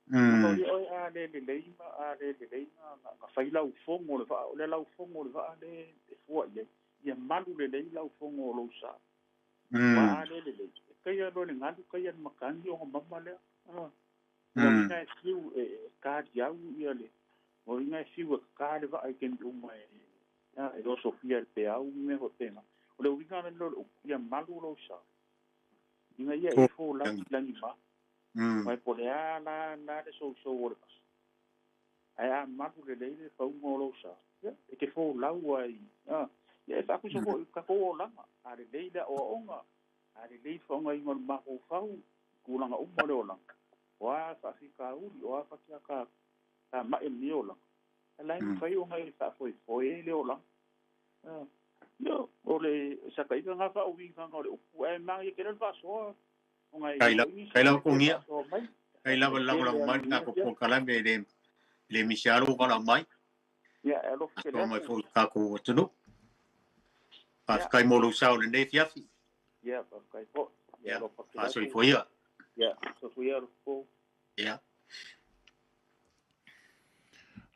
ole ale le ka fai lau phone mo va ole lau phone mo va ale fo ia malu le lau phone o lo sa va ale le kai lo le ngandu kai an makandi o mama le nga siu ka dia ia le o nga siu ka le va ai ken du mai e lo sofia pe au me ho tema ole winga lo ia malu lo sa inga ia e fo la ma mai po le ala na de so o le pas ai a mapu le fa un lo sa e ke fo la wai ia sa ku so ka ko la a le o onga a le fo ngai ngol ma ko fa ku la nga mo le ola wa sa si ka u o fa kia ka ma e mi ola la ni fa yo ngai sa foi le ola no ole sa ka ika nga fa o wi nga ole o e ma ye ke le fa so Kaila ko ngia kaila wala mai na ko po kala me le misiaro kala mai ya elo ke le mai fo ka ko tunu pas kai molo sao le ne fiafi ya pas kai po ya pas so foi ya so foi ya po ya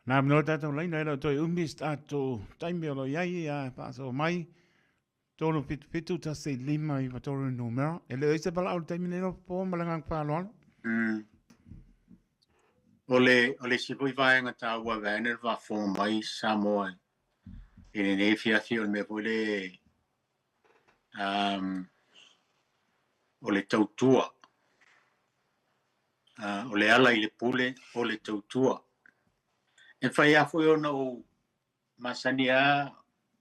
na no tato lai nei to umist ato taimi lo yai ya pa so mai tolo pitu ta se lima I tolo numero e le se bala taimi nei po malanga pa lo ole si poi vai ngata wa vener va fo mai samoa in ne fiafi o me vole ole tautua ole ala I le pule ole tautua e fai a foi ona o masania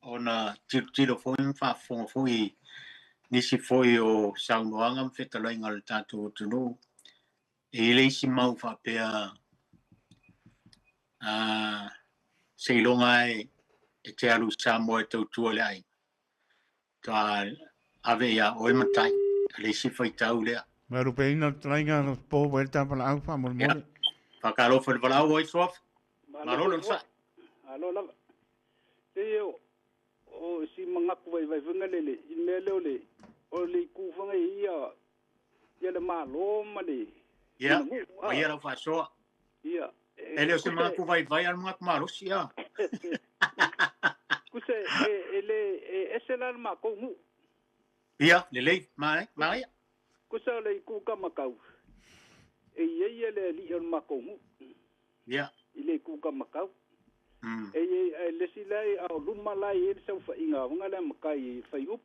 ona tiro foi fa foi nisi foi o saunoanga mfetalai ngal tatu tunu e le si mau fa pea seilonga e te alu Samoa tautua le ai ta ave ya o matai le si foi tau le ma ru pe ina trainga no po vuelta para au fa mo mo fa calo foi para o sof malolo sa alo la te o si manga ku vai vunga le imele o le ku fanga ia le malo mali ia o ia fa so ia ele se manga ku vai al mga malo sia ku se ele esela ma ko mu ia le mai ku se le ku ka makau ia le li ma ko mu ia ile ku ka makau le silai a luma lai e sa fa inga nga le makai fa yup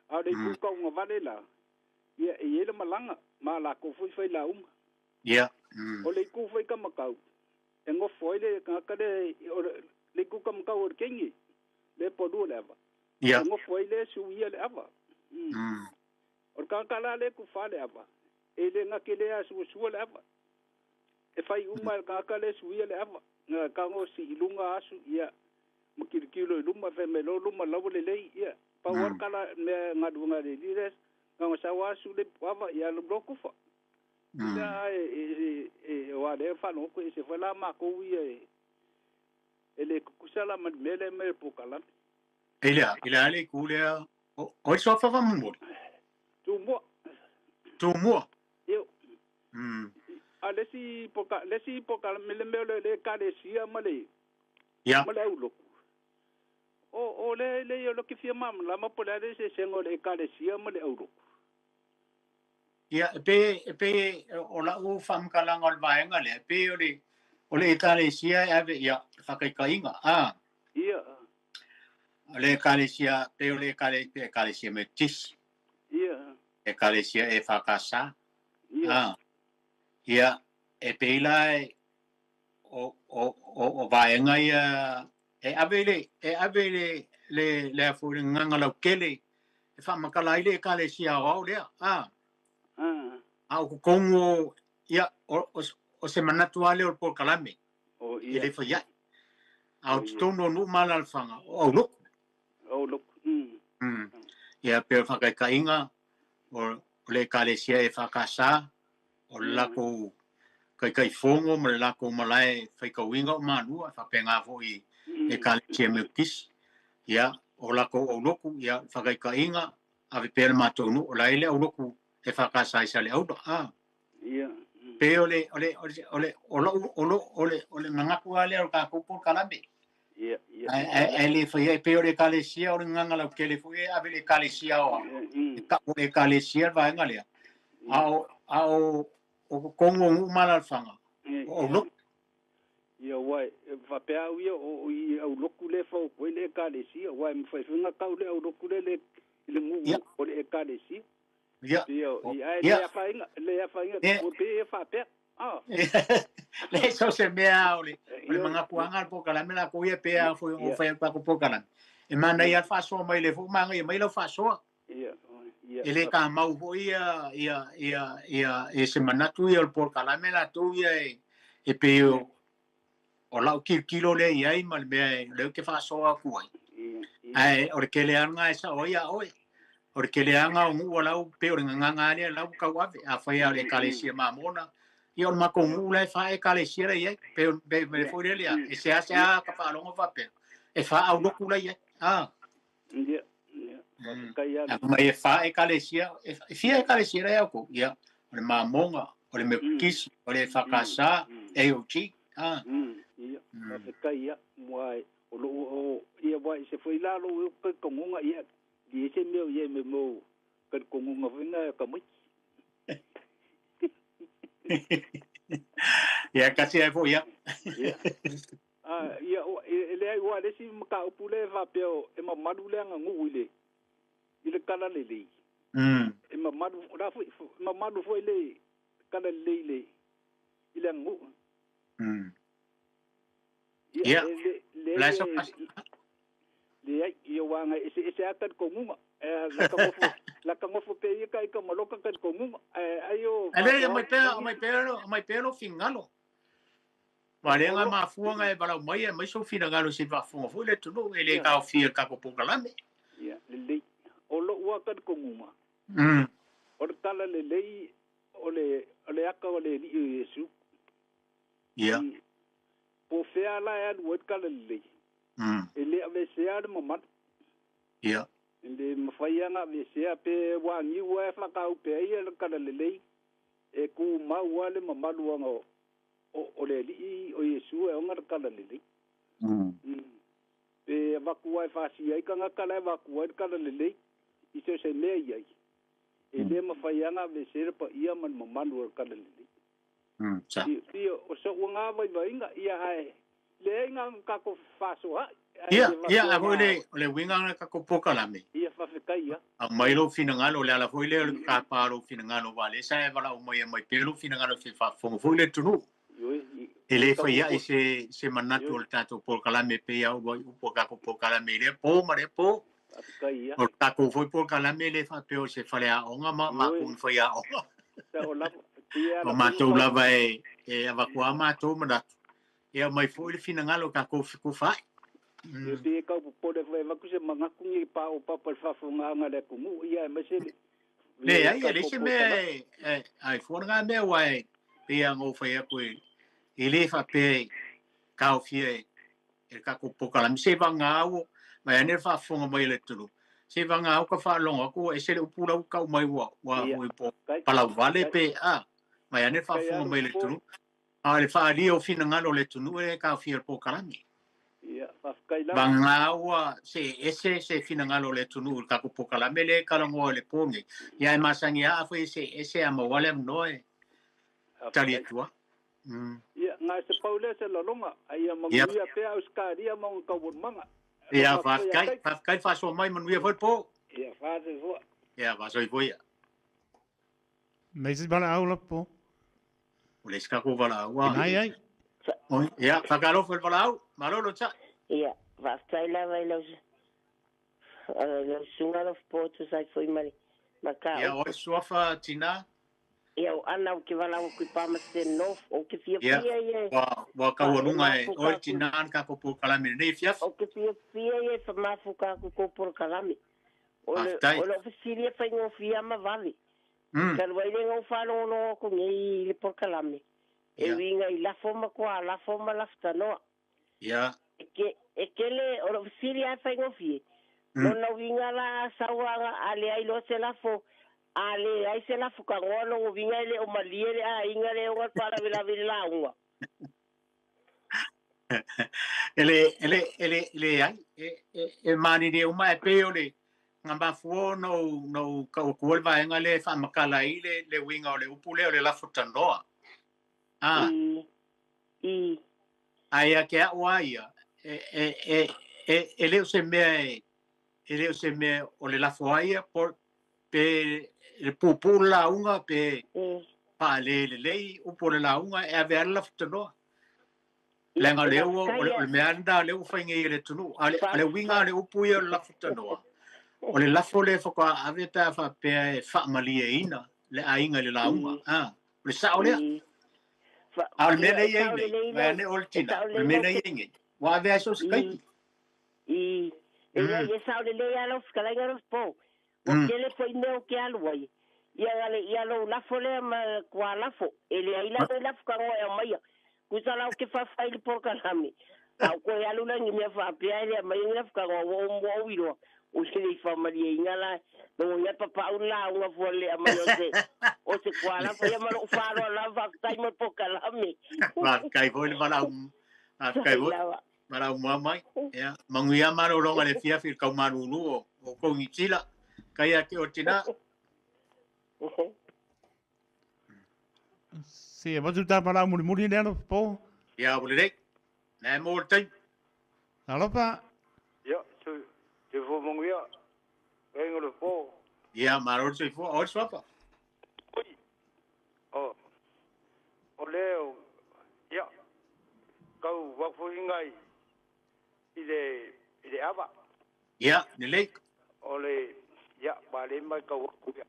a le ku ka nga vale la ia e le malanga ma la ko foi la ia o le ku foi ka makau e ngo foi le ka le ku ka makau o kengi le podu le va ia ngo foi le su ia le ava o ka la le ku fa le ava e le nga ke le a su le ava e fai ka le su ia le ava nga kango si ilunga asu ia makirikilo iluma fe melo luma lawo le ia power kala me ngadunga le dire Nga sa wa su le pava ia lo bloco fa. Ila wa le fa no ko se fa la ma ko ia ele kusala man mele me pokala. Ila ale kule o so fa mo. Tu mo. Yo. Lesi poka mele le kalesia male. Ya. Male ulo. O le yo lo que firma la ma pola de se sengo le kalesia male ulo. Ya pe o la u fam kala ngol vaenga le pe o le kalesia ave ya fakaiinga Ia. Le kalesia pe o le kalesia metis. Ia. E kalesia e fakasa. Ia. Ia e pe la o vaenga ia e ave le fu nganga lo kele e fa makala ile kalesia o le au kongo ia o se manatuale o por kalame o ia le fa ia au tono no malal fanga o look ia pe fa ka inga o le kalesia e fa kasa o la ko kai fongo me la ko malai fa ka winga manu fa penga fo e kalesia me kis ia o la ko o loku ia fa ka inga ave pe ma tonu o la ile o loku e fa kasa isa le auto ia pe ole mangaku ale o ka ko por kalame ia ele foi pe ole kalesia o nganga la ke le foi ave le kalesia o ka ole kalesia va ngale ao o kongo mala fanga o lo ia wai va pe au ia o i au loku le fa ko le kalesia wai me fa finga ka le au loku le ngu o le kalesia ia le fa inga ko pe fa pe le so se mea ole manga kuanga po kala mela ko ia pe foi o foi pa ko po kala e manda ia fa so mai le fu manga ia mai lo fa so ele ka mau ho ia e se manatu ia por kala mela tu ia e pe o la kilo le ia i mal me le que fa so ku ai o ke le anga esa o ia oi porque le anga un la pe o nganga ale la ka wa a foi ale kalesia mamona e o ma con le fa e kalesia ia pe me foi le e se hace a ka fa longo fa pe e fa au lo kula ia ia ma e fa e kalesia e fia e kalesia ia ko ia o mamonga o le me kis o le fa casa e o chi ia ka ia mai o lo ia vai se foi lá lo ko konga ia di se meu ye me mo kan konga vinga ka mo ia kasi ai foi ia ia ele ai wa le si ka upule va peo e ma madule nga nguile ile kala le e ma madu da foi ma madu foi le kala le ile ngu ia la so le ia wanga ese akat konga la ka mo pe ia kai ka maloka kan konga ayo ale mai pelo fingalo vale nga mafuanga e bala mai so finagalo se va fonga foi le tuno ele ka fia ka ko pokalame ia le o lo wa kan konga o tala le ole aka ole Yesu ia po fea la ya wot kala le ele ave sea de moment ia ele mafaianga ave sea pe wa ni wa fa ka pe ia kala le e ku ma wa le mamalu anga o le li o Yesu e onga kala le pe va ku wa fa si ai kanga kala va ku wa kala le i se me ia ele mafaianga ave sea pa ia man mamalu kala le Ia o so nga vai inga ia ai le nga ka ko faso ia a le winga ka ko pokalame ia fa fekai a mai lo finangalo le ala foi le ka paro finangalo vale sa e vala o mai pelo finangalo se fa foi le tunu ele foi ia se manatu o tato pokalame pe ia o ka ko pokalame le po mare po o ka ko foi pokalame le fa pe o se fale a onga ma kun foi a onga o matou lava e avakua matou manatu ia mai foi le finangalo ka ko fai pe ka po de vai vaku se mangaku ni pa o papa fa funga nga le kumu ia me se le ai se me ai fora me wai pe ang fa ko ele fa pe ka fie e ka ko pokala mi se vanga o mai ne fa fonga mai le tulu se vanga o ka fa longa ko e se le pula ka mai wa o po pala vale pe mai ne fa fonga mai le tulu a le fa ali o fina ngalo le tulu e ka fie pokala mi vanga o se fina ngalo le tulu ka ko pokala me le ka longo le ponge ya e masangi a fa ese a mawale noe tali tua ia nga se paule se longa ai manguia pe auskaria mo ka manga ia fa kai fa so mai manuia foi po ia fa se vo ia va so foi Meses bala aula po. o le ska ko vala wa Ai. ia fa calo foi vala malo lo cha ia va stai la vai los sunga of porto sai foi mali maka ia o sofa tina ia ana o que vala o que pama se no o que fia ia wa ka wonunga o tina ka ko po kala me ne fia o que fia ia fa mafuka ko por kalami o le oficiria fa ngo fia ma vale Kalau ele não fala no com ele por calame. Eu vinha e lá foma com a lá foma lá está no. Yeah. Que ele o oficial faz no fie. Não vinha lá sawa ale aí lo se lá fo. Ale aí se lá fo com o vinha ele o malie a inga le o para vir lá uma. Ele ai mani de uma peole. Ngamba fuo no ka ko va nga le fa makala ile le winga o le upule o le la futanoa ai ke wa ia ele se me o le la foia por pe el pupula unga pe pa le upule la unga e ver la futanoa lenga le o me anda le fa ngi le tunu ale winga le upuia la futanoa o le lafo le fo ka ave ta fa pe fa malia ina le ainga le launga le sa ole al mena yenge va ne oltina le mena yenge wa ave so skai e sa ole le ala skala ngaro po o que le foi no que alwai ia lo lafo le ma kwa lafo ele ai la lafo ka o mai kusala o que fa faile por kalami au ko ya luna ngi me fa pe ele mai lafo ka o wiro o se le familia ingala no ya papa ula unha fole a maiose o se kwala foi a mano faro la va tai mo pokala me va kai foi para kai foi para mamai ya manguia maro longa le fia fil ka maru lu o ko ngitila kai a ke otina Sí, vos está para muri ne no po ya bole na mo tai alopa se fo mongia vengo lo po ya maro se fo o sofa o leo ya kau wa fo ingai ile aba ya ni le ole ya vale mai kau ku ya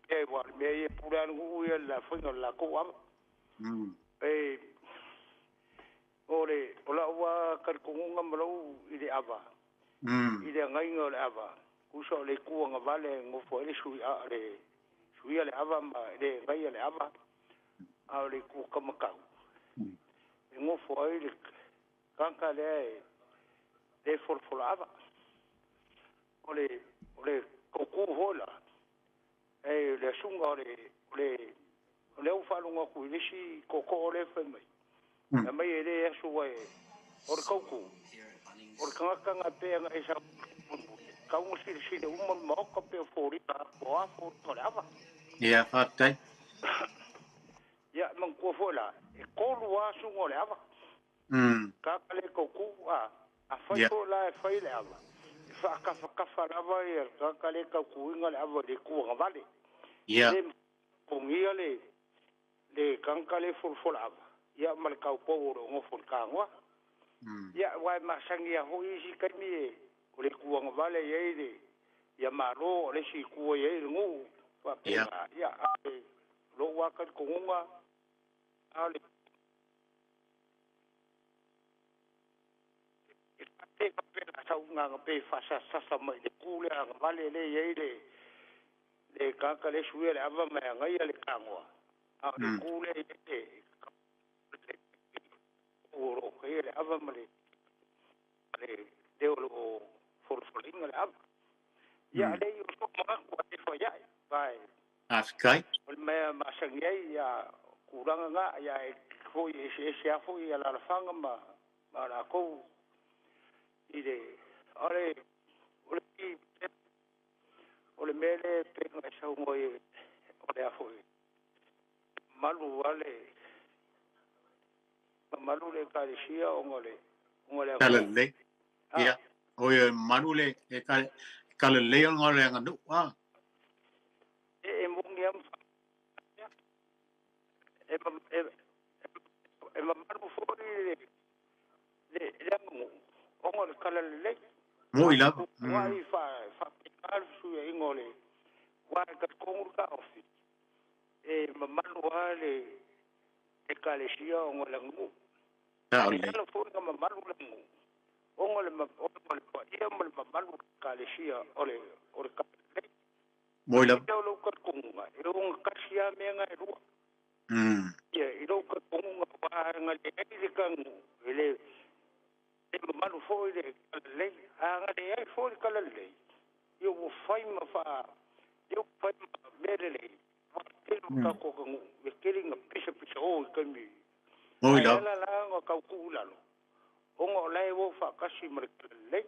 e wa me pura ngu ya la fo la ko aba ole ola wa kar ko ngamro ile aba ile ngai ngol aba kuso le ku nga vale ngo fo le sui a le aba ma le ngai le aba a le ku kamaka ngo fo le kanka le for aba ole ko ku hola le sunga le u fa lunga ku le si ko le fe mai na mai ele ya suwa or ko or kanga pe nga esa ka un si de un mo ko pe fori ta po a fo to lava ya fatai ya man ko fola e ko lua su ngo lava ka le ko ku a fa ko la fa ile ava fa ka lava e ka le ka ku ngo lava de ku nga vale ya ko ngia le kanka le fo lava ya mal ka po ngo fo ka ngwa ya wa ma sangia ho isi kami o le kuanga vale ye ya maro le si ku ye ngu pa ya lo wa ka ko nga ale e pa pe la sa unga pe fa sa mai le ku le vale le ye le kaka le suia le ava mai ngai le kangoa a le kule e oro ke le ava mai le o forfolinga le ava ya le yo so ma ko te fo ya vai Afkai. me masangai ya kuranga nga ya foi ese foi ya la fanga ma la ko ide ole mele penga sa ngoi ole afoi malu le kalisia ngole Kalale. Ya. Oye malu le kalale ngole ngadu. Ah. Mungiam malu foi le ngol kalale Muy la. Wai fa alfu ingole wa ka konga ofi mamalu wale e kalisia ngole ngu Dale. Ela foi uma mamalu ngu ngole pa ia mamalu kalisia ole Muy la. Elo ka konga elo kasia menga ru ia elo ka konga wa ngale e kan ele mamalu foi de le anga de foi kalale eu fai ma fa eu fai merele ka ko ko me kiringa pisa o kami Muy la. la ngo ka kula lo o ngo lai wo fa kasi merele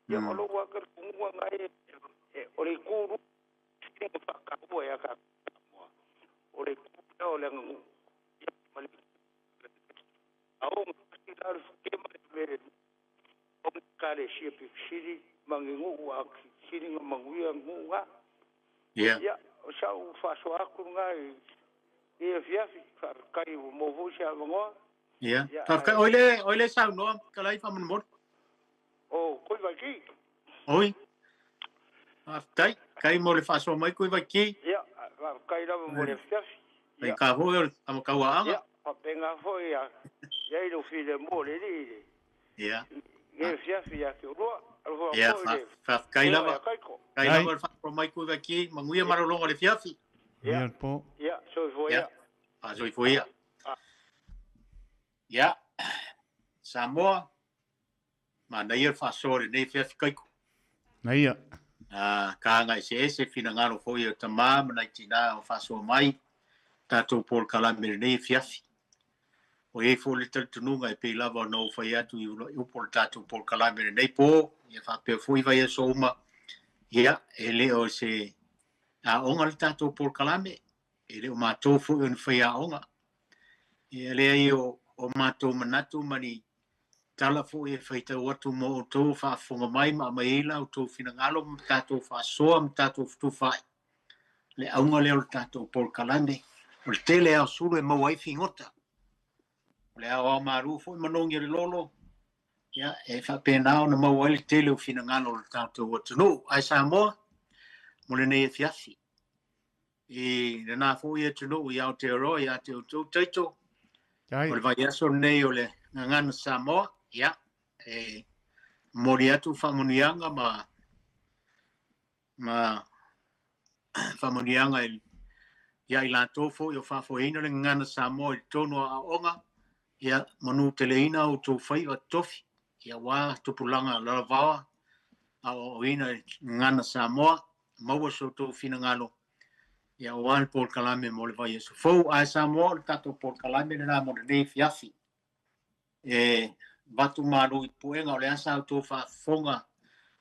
ya lo wa ka ngwa ngai o le kuru ke fa ka ko ya ka o le kuru o le ngo ya mali au ki dar ke mere o kare shi shiri mangingu wa shiri manguya nguwa Yeah. ya o sa u fa so akungai e fiafi kai mo vo sha ngo Yeah. Ka oile sa no kalai fa mun mot. o koi va ki Oi. Afkai kai mo le fa so mai koi va ki. ya kai la mo le fiafi Ai ka ho am ka wa anga. ya pa penga fo ya ya i lo fi le mo le li Yeah. e fiafi ya ki ro Yeah, fa kai la va. Kai la va fa mai koi va ki, manguia marolongo le fiafi. Ya po. ya so fo ya Ah, so foi ya. Ya. Samoa. Ma na ia fa so le fiafi kai ko. Na ia. Ah, ka nga se fina ngalo foi o tama na tina o fa so mai. Tato por kalame le fiafi. O e fo le tununga e pe lava no fai atu i o por tato por kalame le po. Ia fa pe foi vai so uma. Ia, ele o se a onga le tato por kalame. Ele o matou foi on fai a onga. Ele ai o matou manatu mani tala foi e fai te watu mo o tō wha whunga mai ma maila o tō whina ngalo ma tātou wha soa ma tātou whutu whai. Le aunga leo le tātou por kalame. O le tele au suru e mawai whingota. Le au maru foi manongi le lolo. Ya, e wha pēnao na mawai le tele o whina ngalo le tātou watu. No, ai Samoa, mo le nei e fiafi. E le nā foi e tunu i Aotearoa i Aotearoa taito. O le vai aso nei o le ngana Samoa. Ya, mori atu whamunianga ma whamunianga ia i la tofo i o whafoina le ngana Samoa i tono a onga. Ia manu teleina o tō whaiwa tofi. Ia wā tupulanga larawawa a o ina ngana Samoa. Maua so tō whina ngalo. Ia o wān Paul Kalame mo le vai aso. Fou a Samoa le tato Paul Kalame le nā mo le nei fiafi. Watu maru i puenga o le asa o tō whafonga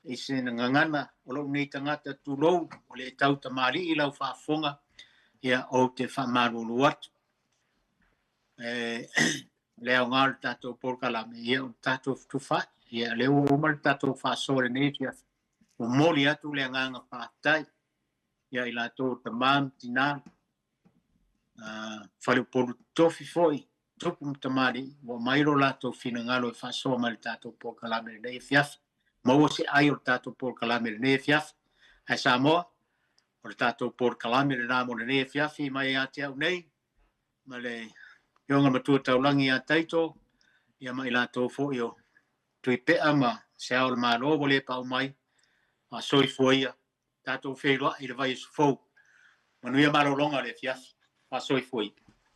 i se ngangana o lau nei tangata tūlou o le tau tamari i lau whafonga ia o te whamaruru atu. Leo ngā le tātou Paul Kalame ia o tātou tuwhai ia leo o mara tātou whasore nei tia o mori atu le nganga whātai ia i la tō tamam tina whale poru tofi foi tupu mtamari wa mairo lato fina ngalo e whasoa ma le tātou Paul Kalame nei fiaf. Maua se ai o tātou Paul Kalame nei fiaf. Hai Samoa, o le tātou Paul Kalame le nāmo nei fiaf i mai a te au nei. Ma le ionga matua taulangi a taito, ia mai lato fo i o tui pea ma se au le maro o le pau mai, a soi fuia, tatou whairoa i le vai su fou. Manuia marolonga le fiafi. Pasoi foi.